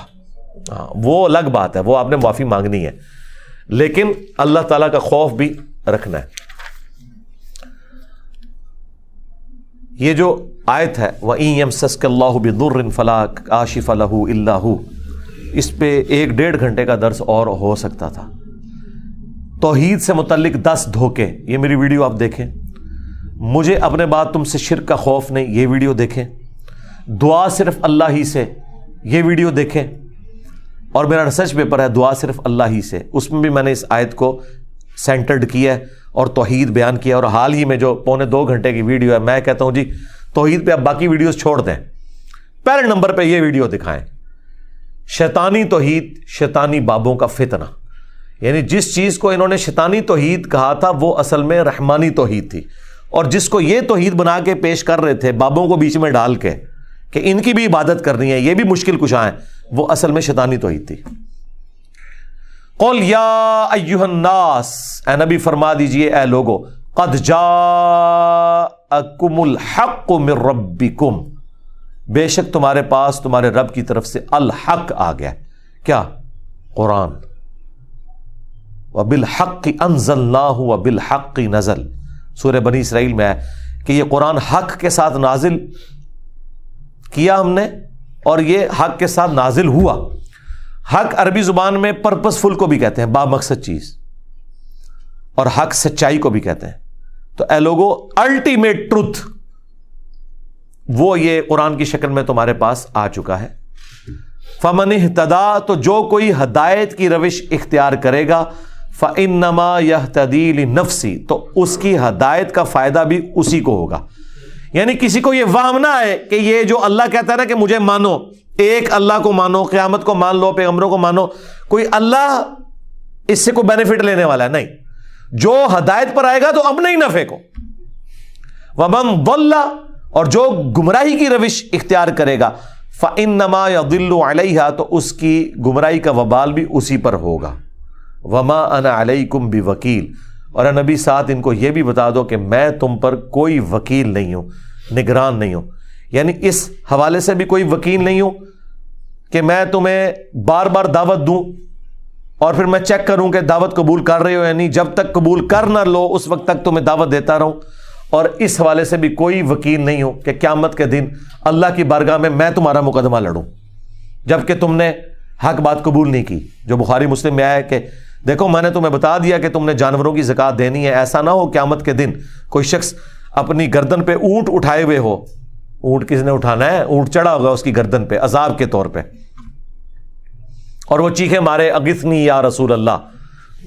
ہاں وہ الگ بات ہے، وہ آپ نے معافی مانگنی ہے، لیکن اللہ تعالیٰ کا خوف بھی رکھنا ہے۔ یہ جو آیت ہے وَإِن يَمْسَسْكَ اللَّهُ بِضُرٍّ فَلَا كَاشِفَ لَهُ إِلَّا هُوَ، اس پہ 1-1.5 گھنٹے کا درس اور ہو سکتا تھا۔ توحید سے متعلق 10 دھوکے، یہ میری ویڈیو آپ دیکھیں۔ مجھے اپنے بعد تم سے شرک کا خوف نہیں، یہ ویڈیو دیکھیں۔ دعا صرف اللہ ہی سے، یہ ویڈیو دیکھیں۔ اور میرا ریسرچ پیپر ہے دعا صرف اللہ ہی سے، اس میں بھی میں نے اس آیت کو سینٹرڈ کیا ہے اور توحید بیان کیا، اور حال ہی میں جو 1.25 گھنٹے کی ویڈیو ہے، میں کہتا ہوں جی توحید پہ اب باقی ویڈیوز چھوڑ دیں، پہلے نمبر پہ یہ ویڈیو دکھائیں۔ شیطانی توحید، شیطانی بابوں کا فتنہ، یعنی جس چیز کو انہوں نے شیطانی توحید کہا تھا وہ اصل میں رحمانی توحید تھی، اور جس کو یہ توحید بنا کے پیش کر رہے تھے بابوں کو بیچ میں ڈال کے کہ ان کی بھی عبادت کرنی ہے، یہ بھی مشکل کشاں ہے، وہ اصل میں شیطانی توحید تھی۔ قل یا ایھا الناس، اے نبی فرما دیجئے اے لوگو، قد جاءکم الحق من ربکم، بے شک تمہارے پاس تمہارے رب کی طرف سے الحق آ گیا۔ کیا؟ قرآن۔ وبالحق انزلناہ وبالحق نزل، سورہ بنی اسرائیل میں ہے کہ یہ قرآن حق کے ساتھ نازل کیا ہم نے، اور یہ حق کے ساتھ نازل ہوا۔ حق عربی زبان میں پرپس فل کو بھی کہتے ہیں، با مقصد چیز، اور حق سچائی کو بھی کہتے ہیں۔ تو اے لوگو الٹیمیٹ ٹروتھ وہ یہ قرآن کی شکل میں تمہارے پاس آ چکا ہے۔ فمن اہتدی، تو جو کوئی ہدایت کی روش اختیار کرے گا، فانما یہتدی لنفسی، تو اس کی ہدایت کا فائدہ بھی اسی کو ہوگا۔ یعنی کسی کو یہ وہم نہ ہے کہ یہ جو اللہ کہتا ہے نا کہ مجھے مانو، ایک اللہ کو مانو، قیامت کو مان لو، پیغمبروں کو مانو، کوئی اللہ اس سے کوئی بینیفٹ لینے والا ہے، نہیں۔ جو ہدایت پر آئے گا تو اپنے ہی نفع کو، ومن ضل، اور جو گمراہی کی روش اختیار کرے گا، فانما یضل علیہا، تو اس کی گمراہی کا وبال بھی اسی پر ہوگا۔ وما انا علیکم بوکیل، اور اے نبی ساتھ ان کو یہ بھی بتا دو کہ میں تم پر کوئی وکیل نہیں ہوں، نگران نہیں ہوں، یعنی اس حوالے سے بھی کوئی وکیل نہیں ہوں کہ میں تمہیں بار بار دعوت دوں اور پھر میں چیک کروں کہ دعوت قبول کر رہے ہو یا نہیں، جب تک قبول کر نہ لو اس وقت تک تمہیں دعوت دیتا رہوں۔ اور اس حوالے سے بھی کوئی وکیل نہیں ہوں کہ قیامت کے دن اللہ کی بارگاہ میں تمہارا مقدمہ لڑوں جبکہ تم نے حق بات قبول نہیں کی۔ جو بخاری مسلم میں آیا ہے کہ دیکھو میں نے تمہیں بتا دیا کہ تم نے جانوروں کی زکوٰۃ دینی ہے، ایسا نہ ہو قیامت کے دن کوئی شخص اپنی گردن پہ اونٹ اٹھائے ہوئے ہو، اونٹ کس نے اٹھانا ہے، اونٹ چڑھا ہوگا اس کی گردن پہ عذاب کے طور پہ، اور وہ چیخے مارے اغثنی یا رسول اللہ،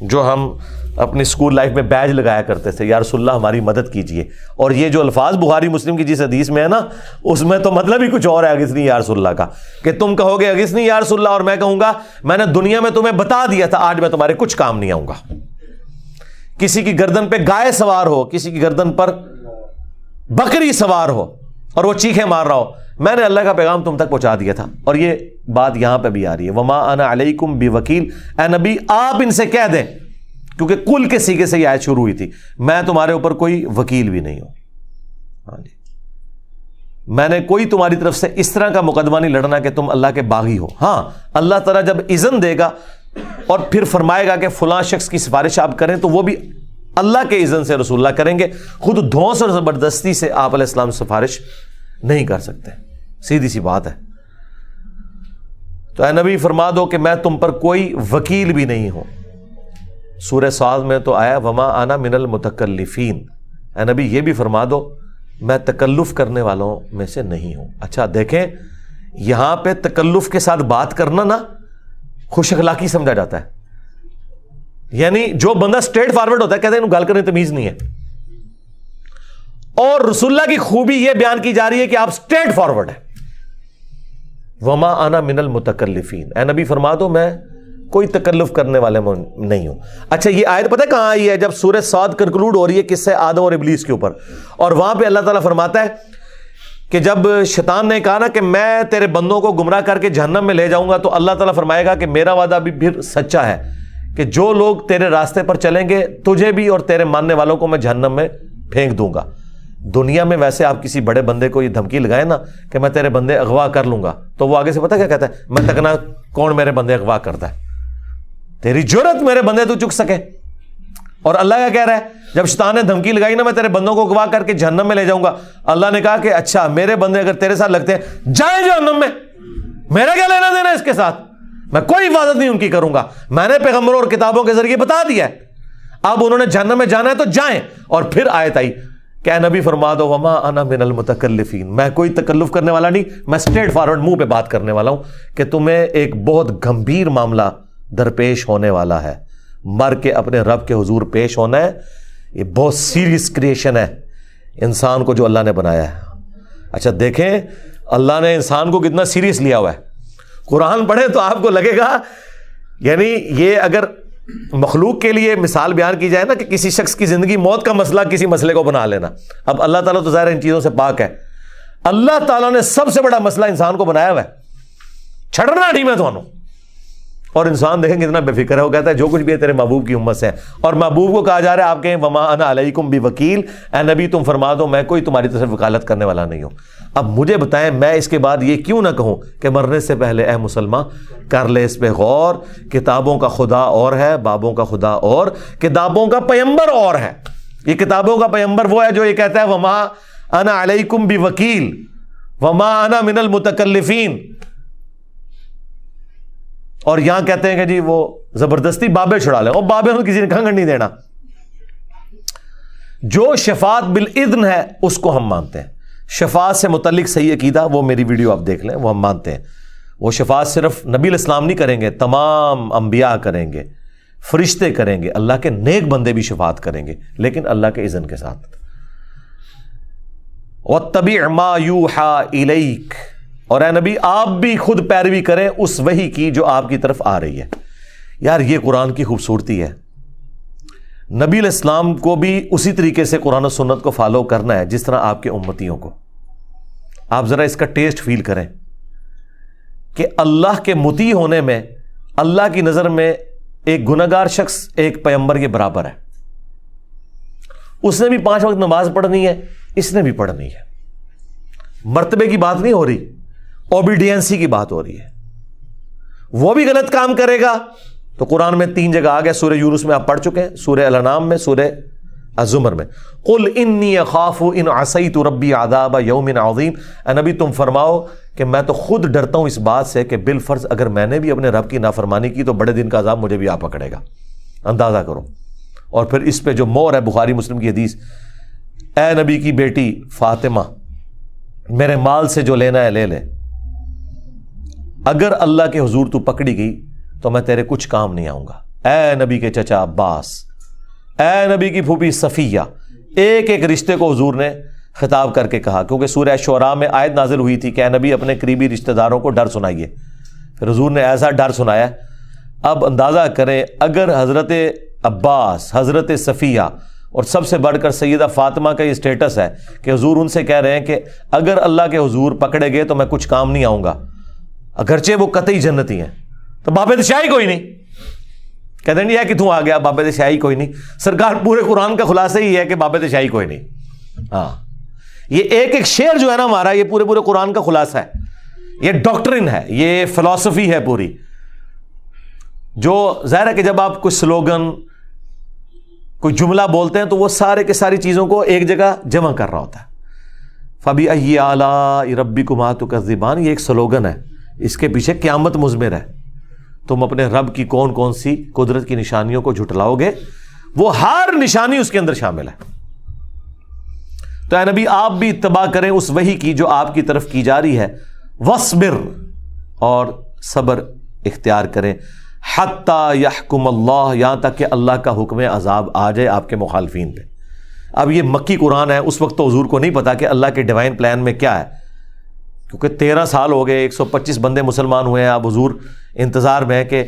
جو ہم اپنی اسکول لائف میں بیج لگایا کرتے تھے، یا رسول اللہ ہماری مدد کیجئے۔ اور یہ جو الفاظ بخاری مسلم کی جس حدیث میں ہے نا، اس میں تو مطلب ہی کچھ اور ہے اغثنی یا رسول اللہ کا، کہ تم کہو گے اغثنی یا رسول اللہ، اور میں کہوں گا میں نے دنیا میں تمہیں بتا دیا تھا، آج میں تمہارے کچھ کام نہیں آؤں گا۔ کسی کی گردن پہ گائے سوار ہو، کسی کی گردن پر بکری سوار ہو اور وہ چیخیں مار رہا ہو، میں نے اللہ کا پیغام تم تک پہنچا دیا تھا۔ اور یہ بات یہاں پہ بھی آ رہی ہے، وما انا علیکم بوکیل، اے نبی آپ ان سے کہہ دیں، کیونکہ کل کے سیغے سے یہ آیت شروع ہوئی تھی، میں تمہارے اوپر کوئی وکیل بھی نہیں ہوں۔ ہاں جی، میں نے کوئی تمہاری طرف سے اس طرح کا مقدمہ نہیں لڑنا کہ تم اللہ کے باغی ہو۔ ہاں اللہ تعالیٰ جب اذن دے گا اور پھر فرمائے گا کہ فلاں شخص کی سفارش آپ کریں، تو وہ بھی اللہ کے اذن سے رسول اللہ کریں گے، خود دھونس اور زبردستی سے آپ علیہ السلام سفارش نہیں کر سکتے، سیدھی سی بات ہے۔ تو اے نبی فرما دو کہ میں تم پر کوئی وکیل بھی نہیں ہوں۔ سورہ صاد میں تو آیا وما انا من المتکلفین، اے نبی یہ بھی فرما دو میں تکلف کرنے والوں میں سے نہیں ہوں۔ اچھا دیکھیں، یہاں پہ تکلف کے ساتھ بات کرنا نا خوش اخلاقی سمجھا جاتا ہے، یعنی جو بندہ اسٹریٹ فارورڈ ہوتا ہے کہتے ہیں انہوں گال کرنے تمیز نہیں ہے، اور رسول اللہ کی خوبی یہ بیان کی جا رہی ہے کہ آپ اسٹریٹ فارورڈ ہیں، وما انا من المتکلفین، اے نبی فرما دو میں کوئی تکلف کرنے والے نہیں ہوں۔ اچھا یہ آیت پتہ کہاں آئی ہے؟ جب سورہ صاد کنکلوڈ ہو رہی ہے قصہ آدم اور ابلیس کے اوپر، اور وہاں پہ اللہ تعالیٰ فرماتا ہے کہ جب شیطان نے کہا نا کہ میں تیرے بندوں کو گمراہ کر کے جہنم میں لے جاؤں گا، تو اللہ تعالیٰ فرمائے گا کہ میرا وعدہ بھی پھر سچا ہے کہ جو لوگ تیرے راستے پر چلیں گے تجھے بھی اور تیرے ماننے والوں کو میں جہنم میں پھینک دوں گا۔ دنیا میں ویسے آپ کسی بڑے بندے کو یہ دھمکی لگائیں نا کہ میں تیرے بندے اغوا کر لوں گا، تو وہ آگے سے پتہ کیا کہتا ہے؟ میں تکنا کون میرے بندے اغوا کرتا ہے؟ تیری جرت میرے بندے تو چک سکے۔ اور اللہ کیا کہہ رہا ہے؟ جب شیطان نے دھمکی لگائی نا میں تیرے بندوں کو اغوا کر کے جہنم میں لے جاؤں گا، اللہ نے کہا کہ اچھا میرے بندے اگر تیرے ساتھ لگتے ہیں جائیں جہنم میں، میرا کیا لینا دینا اس کے ساتھ؟ میں کوئی حفاظت نہیں ان کی کروں گا، میں نے پیغمبروں اور کتابوں کے ذریعے بتا دیا ہے، اب انہوں نے جہنم میں جانا ہے تو جائیں۔ اور پھر آیت آئی کہ اے نبی فرما دو وما انا من المتکلفین، میں کوئی تکلف کرنے والا نہیں، میں اسٹریٹ فارورڈ منہ پہ بات کرنے والا ہوں کہ تمہیں ایک بہت گمبھیر معاملہ درپیش ہونے والا ہے، مر کے اپنے رب کے حضور پیش ہونا ہے۔ یہ بہت سیریس کریشن ہے انسان کو جو اللہ نے بنایا ہے۔ اچھا دیکھیں اللہ نے انسان کو کتنا سیریس لیا ہوا ہے۔ قرآن پڑھیں تو آپ کو لگے گا، یعنی یہ اگر مخلوق کے لیے مثال بیان کی جائے نا کہ کسی شخص کی زندگی موت کا مسئلہ کسی مسئلے کو بنا لینا، اب اللہ تعالیٰ تو ظاہر ان چیزوں سے پاک ہے، اللہ تعالیٰ نے سب سے بڑا مسئلہ انسان کو بنایا ہوا ہے، چھڑنا نہیں میں تمہوں۔ اور انسان دیکھیں کتنا بے فکر ہے، وہ کہتا ہے جو کچھ بھی ہے تیرے محبوب کی امت سے ہے، اور محبوب کو کہا جا رہا ہے آپ کہیں وما انا علیکم بوکیل، اے نبی تم فرما دو میں کوئی تمہاری طرف وکالت کرنے والا نہیں ہوں۔ اب مجھے بتائیں میں اس کے بعد یہ کیوں نہ کہوں کہ مرنے سے پہلے اے مسلمان کر لے اس پہ غور، کتابوں کا خدا اور ہے، بابوں کا خدا اور، کتابوں کا پیغمبر اور ہے۔ یہ کتابوں کا پیغمبر وہ ہے جو یہ کہتا ہے وما انا علیکم بوکیل وما انا من المتکلفین، اور یہاں کہتے ہیں کہ جی وہ زبردستی بابے چھڑا لیں، اور بابے کو کسی نے کھنگڑ نہیں دینا۔ جو شفاعت بالاذن ہے اس کو ہم مانتے ہیں، شفاعت سے متعلق صحیح عقیدہ وہ میری ویڈیو آپ دیکھ لیں، وہ ہم مانتے ہیں۔ وہ شفاعت صرف نبی علیہ السلام نہیں کریں گے، تمام انبیاء کریں گے، فرشتے کریں گے، اللہ کے نیک بندے بھی شفاعت کریں گے، لیکن اللہ کے اذن کے ساتھ۔ واتبع ما یوحى الیک، اور اے نبی آپ بھی خود پیروی کریں اس وحی کی جو آپ کی طرف آ رہی ہے۔ یار یہ قرآن کی خوبصورتی ہے، نبی علیہ السلام کو بھی اسی طریقے سے قرآن و سنت کو فالو کرنا ہے جس طرح آپ کے امتیوں کو۔ آپ ذرا اس کا ٹیسٹ فیل کریں کہ اللہ کے مطیع ہونے میں اللہ کی نظر میں ایک گنہگار شخص ایک پیغمبر کے برابر ہے۔ اس نے بھی 5 وقت نماز پڑھنی ہے، اس نے بھی پڑھنی ہے، مرتبے کی بات نہیں ہو رہی، اوبیڈینسی کی بات ہو رہی ہے۔ وہ بھی غلط کام کرے گا تو قرآن میں 3 جگہ آ گیا، سورہ یونس میں آپ پڑھ چکے ہیں، سورہ الانعام میں، سورہ الزمر میں، قل انی اخاف ان عصیت ربی عذاب یوم عظیم، اے نبی تم فرماؤ کہ میں تو خود ڈرتا ہوں اس بات سے کہ بالفرض اگر میں نے بھی اپنے رب کی نافرمانی کی تو بڑے دن کا عذاب مجھے بھی آ پکڑے گا، اندازہ کرو۔ اور پھر اس پہ جو مور ہے بخاری مسلم کی حدیث، اے نبی کی بیٹی فاطمہ میرے مال سے جو لینا ہے لے لے، اگر اللہ کے حضور تو پکڑی گئی تو میں تیرے کچھ کام نہیں آؤں گا۔ اے نبی کے چچا عباس، اے نبی کی پھوپھی صفیہ، ایک ایک رشتے کو حضور نے خطاب کر کے کہا، کیونکہ سورہ شعراء میں آیت نازل ہوئی تھی کہ اے نبی اپنے قریبی رشتہ داروں کو ڈر سنائیے، پھر حضور نے ایسا ڈر سنایا۔ اب اندازہ کریں اگر حضرت عباس، حضرت صفیہ اور سب سے بڑھ کر سیدہ فاطمہ کا یہ اسٹیٹس ہے کہ حضور ان سے کہہ رہے ہیں کہ اگر اللہ کے حضور پکڑے گئے تو میں کچھ کام نہیں آؤں گا، اگرچہ وہ قطعی جنتی ہیں، تو بابے شاہی کوئی نہیں، کہتے نہیں ہے کہ تو آ گیا بابے شاہی کوئی نہیں۔ سرکار پورے قرآن کا خلاصہ ہی ہے کہ بابے شاہی کوئی نہیں۔ ہاں یہ ایک ایک شعر جو ہے نا ہمارا، یہ پورے قرآن کا خلاصہ ہے، یہ ڈاکٹرن ہے، یہ فلسفی ہے پوری، جو ظاہر ہے کہ جب آپ کوئی سلوگن کوئی جملہ بولتے ہیں تو وہ سارے کے ساری چیزوں کو ایک جگہ جمع کر رہا ہوتا ہے۔ فَبِأَيِّ آلَاءِ رَبِّكُمَا تُكَذِّبَانِ، یہ ایک سلوگن ہے، اس کے پیچھے قیامت مضمر ہے، تم اپنے رب کی کون کون سی قدرت کی نشانیوں کو جھٹلاؤ گے، وہ ہر نشانی اس کے اندر شامل ہے۔ تو اے نبی آپ بھی اتباع کریں اس وحی کی جو آپ کی طرف کی جا رہی ہے، وَاصْبِرْ، اور صبر اختیار کریں، حَتَّى يَحْكُمَ اللَّهُ، یہاں تک کہ اللہ کا حکم عذاب آ جائے آپ کے مخالفین پہ۔ اب یہ مکی قرآن ہے، اس وقت تو حضور کو نہیں پتا کہ اللہ کے ڈیوائن پلان میں کیا ہے، کیونکہ 13 سال ہو گئے، 125 بندے مسلمان ہوئے ہیں، اب حضور انتظار میں ہے کہ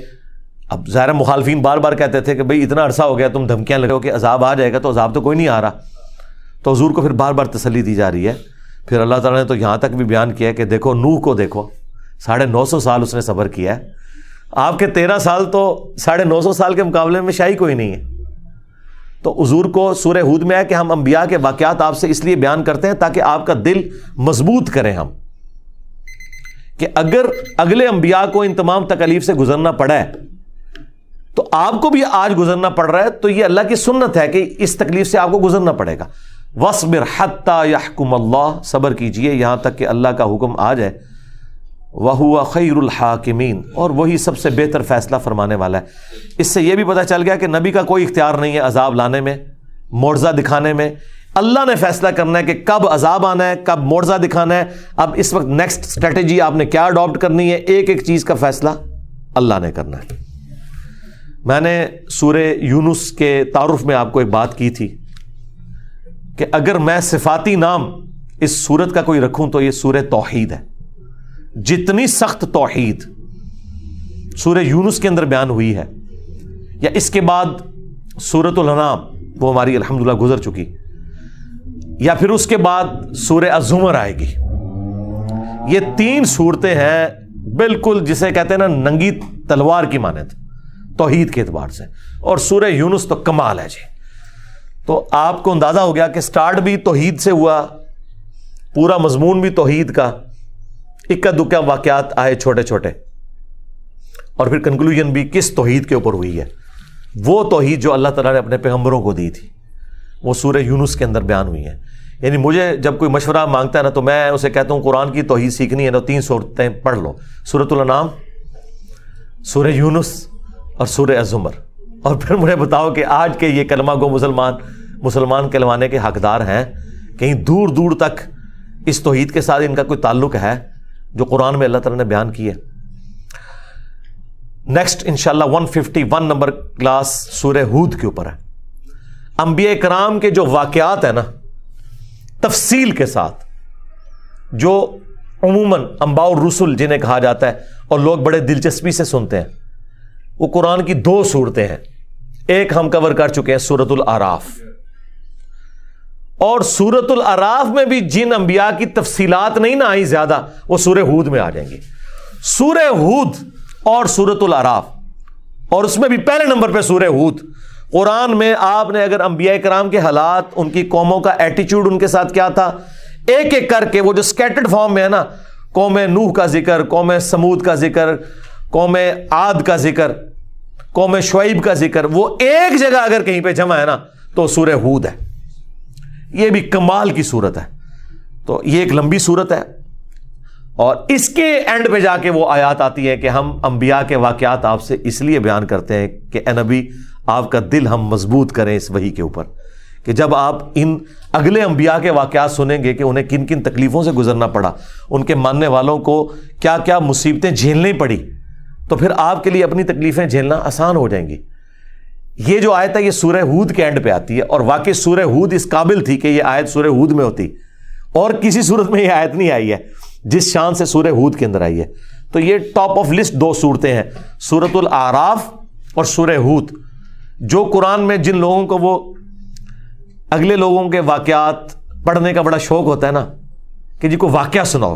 اب ظاہر مخالفین بار بار کہتے تھے کہ بھئی اتنا عرصہ ہو گیا تم دھمکیاں لگاؤ کہ عذاب آ جائے گا، تو عذاب تو کوئی نہیں آ رہا. تو حضور کو پھر بار بار تسلی دی جا رہی ہے. پھر اللہ تعالیٰ نے تو یہاں تک بھی بیان کیا ہے کہ دیکھو نوح کو دیکھو، 950 سال اس نے صبر کیا ہے. آپ کے 13 سال تو 950 سال کے مقابلے میں شاہی کوئی نہیں ہے. تو حضور کو سورہ ہود میں ہے کہ ہم انبیاء کے واقعات آپ سے اس لیے بیان کرتے ہیں تاکہ آپ کا دل مضبوط کریں ہم، کہ اگر اگلے انبیاء کو ان تمام تکالیف سے گزرنا پڑا ہے تو آپ کو بھی آج گزرنا پڑ رہا ہے. تو یہ اللہ کی سنت ہے کہ اس تکلیف سے آپ کو گزرنا پڑے گا. وَاصْبِرْ حَتَّى يَحْكُمَ اللَّهُ، صبر کیجئے یہاں تک کہ اللہ کا حکم آ جائے. وَهُوَ خَيْرُ الْحَاكِمِينَ، اور وہی سب سے بہتر فیصلہ فرمانے والا ہے. اس سے یہ بھی پتہ چل گیا کہ نبی کا کوئی اختیار نہیں ہے عذاب لانے میں، معجزہ دکھانے میں. اللہ نے فیصلہ کرنا ہے کہ کب عذاب آنا ہے، کب معجزہ دکھانا ہے. اب اس وقت نیکسٹ اسٹریٹجی آپ نے کیا اڈاپٹ کرنی ہے، ایک ایک چیز کا فیصلہ اللہ نے کرنا ہے. میں نے سورہ یونس کے تعارف میں آپ کو ایک بات کی تھی کہ اگر میں صفاتی نام اس سورت کا کوئی رکھوں تو یہ سورہ توحید ہے. جتنی سخت توحید سورہ یونس کے اندر بیان ہوئی ہے، یا اس کے بعد سورۃ الانعام وہ ہماری الحمدللہ گزر چکی، یا پھر اس کے بعد سورہ الزمر آئے گی، یہ 3 صورتیں ہیں بالکل جسے کہتے ہیں نا ننگی تلوار کی مانند توحید کے اعتبار سے. اور سورہ یونس تو کمال ہے جی. تو آپ کو اندازہ ہو گیا کہ سٹارٹ بھی توحید سے ہوا، پورا مضمون بھی توحید کا، اکا دکا واقعات آئے چھوٹے چھوٹے، اور پھر کنکلوژن بھی کس توحید کے اوپر ہوئی ہے. وہ توحید جو اللہ تعالیٰ نے اپنے پیغمبروں کو دی تھی وہ سورہ یونس کے اندر بیان ہوئی ہے. یعنی مجھے جب کوئی مشورہ مانگتا ہے نا تو میں اسے کہتا ہوں قرآن کی توحید سیکھنی ہے تو 3 صورتیں پڑھ لو، سورۃ الانعام، سورہ یونس اور سورہ الزمر. اور پھر مجھے بتاؤ کہ آج کے یہ کلمہ گو مسلمان کہلوانے کے حقدار ہیں، کہیں دور دور تک اس توحید کے ساتھ ان کا کوئی تعلق ہے جو قرآن میں اللہ تعالیٰ نے بیان کی ہے. نیکسٹ انشاءاللہ 151 نمبر کلاس سورہ ہود کے اوپر ہے. انبیاء کرام کے جو واقعات ہیں نا تفصیل کے ساتھ، جو عموماً انباء الرسل جنہیں کہا جاتا ہے اور لوگ بڑے دلچسپی سے سنتے ہیں، وہ قرآن کی 2 صورتیں ہیں. ایک ہم کور کر چکے ہیں سورۃ الاعراف، اور سورۃ الاعراف میں بھی جن انبیاء کی تفصیلات نہیں نہ آئی زیادہ وہ سورہ ہود میں آ جائیں گی. سورہ ہود اور سورۃ الاعراف، اور اس میں بھی پہلے نمبر پہ سورہ ہود. قرآن میں آپ نے اگر انبیاء کرام کے حالات، ان کی قوموں کا ایٹیچیوڈ ان کے ساتھ کیا تھا، ایک ایک کر کے وہ جو سکیٹرڈ فارم میں ہے نا، قوم نوح کا ذکر، قوم سمود کا ذکر، قوم عاد کا ذکر، قوم شعیب کا ذکر، وہ ایک جگہ اگر کہیں پہ جمع ہے نا تو سورہ ہود ہے. یہ بھی کمال کی صورت ہے. تو یہ ایک لمبی صورت ہے، اور اس کے اینڈ پہ جا کے وہ آیات آتی ہے کہ ہم انبیاء کے واقعات آپ سے اس لیے بیان کرتے ہیں کہ اے نبی آپ کا دل ہم مضبوط کریں اس وحی کے اوپر، کہ جب آپ ان اگلے انبیاء کے واقعات سنیں گے کہ انہیں کن کن تکلیفوں سے گزرنا پڑا، ان کے ماننے والوں کو کیا کیا مصیبتیں جھیلنی پڑی، تو پھر آپ کے لیے اپنی تکلیفیں جھیلنا آسان ہو جائیں گی. یہ جو آیت ہے یہ سورہ ہود کے اینڈ پہ آتی ہے، اور واقعی سورہ ہود اس قابل تھی کہ یہ آیت سورہ ہود میں ہوتی، اور کسی صورت میں یہ آیت نہیں آئی ہے جس شان سے سورہ ہود کے اندر آئی ہے. تو یہ ٹاپ آف لسٹ 2 صورتیں ہیں، سورۃ الاعراف اور سورہ ہود، جو قرآن میں جن لوگوں کو وہ اگلے لوگوں کے واقعات پڑھنے کا بڑا شوق ہوتا ہے نا کہ جی کو واقعہ سناؤ،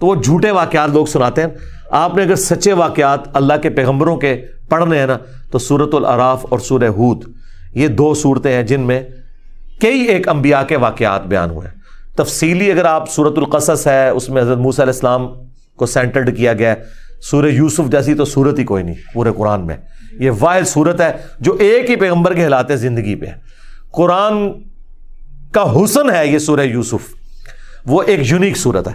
تو وہ جھوٹے واقعات لوگ سناتے ہیں. آپ نے اگر سچے واقعات اللہ کے پیغمبروں کے پڑھنے ہیں نا تو سورۃ الاعراف اور سورہ ہود یہ 2 صورتیں ہیں جن میں کئی ایک انبیاء کے واقعات بیان ہوئے ہیں. تفصیلی اگر آپ سورۃ القصص ہے اس میں حضرت موسیٰ علیہ السلام کو سینٹرڈ کیا گیا ہے. سورہ یوسف جیسی تو صورت ہی کوئی نہیں پورے قرآن میں. یہ واحد صورت ہے جو ایک ہی پیغمبر کے حالات زندگی پہ ہے. قرآن کا حسن ہے یہ سورہ یوسف، وہ ایک یونیک صورت ہے.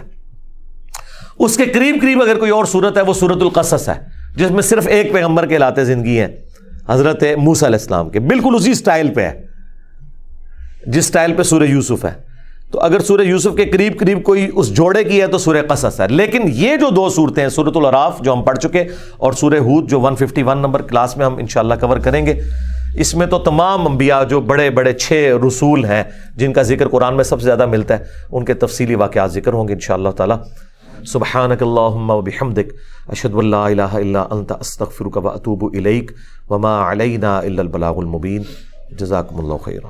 اس کے قریب قریب اگر کوئی اور صورت ہے وہ سورۃ القصص ہے جس میں صرف ایک پیغمبر کے حالات زندگی ہیں، حضرت موسیٰ علیہ السلام کے، بالکل اسی سٹائل پہ ہے جس سٹائل پہ سورہ یوسف ہے. تو اگر سورہ یوسف کے قریب قریب کوئی اس جوڑے کی ہے تو سورہ قصص ہے. لیکن یہ جو 2 صورتیں ہیں سورۃ الاعراف جو ہم پڑھ چکے اور سورہ ہود جو 151 نمبر کلاس میں ہم انشاءاللہ کور کریں گے، اس میں تو تمام انبیاء جو بڑے بڑے 6 رسول ہیں جن کا ذکر قرآن میں سب سے زیادہ ملتا ہے ان کے تفصیلی واقعات ذکر ہوں گے انشاءاللہ تعالی. سبحانک اللہم وبحمدک اشہد ان لا الہ الا انت استغفرک واتوب الیک وما علینا الا البلاغ المبین. جزاکم اللہ خیرا.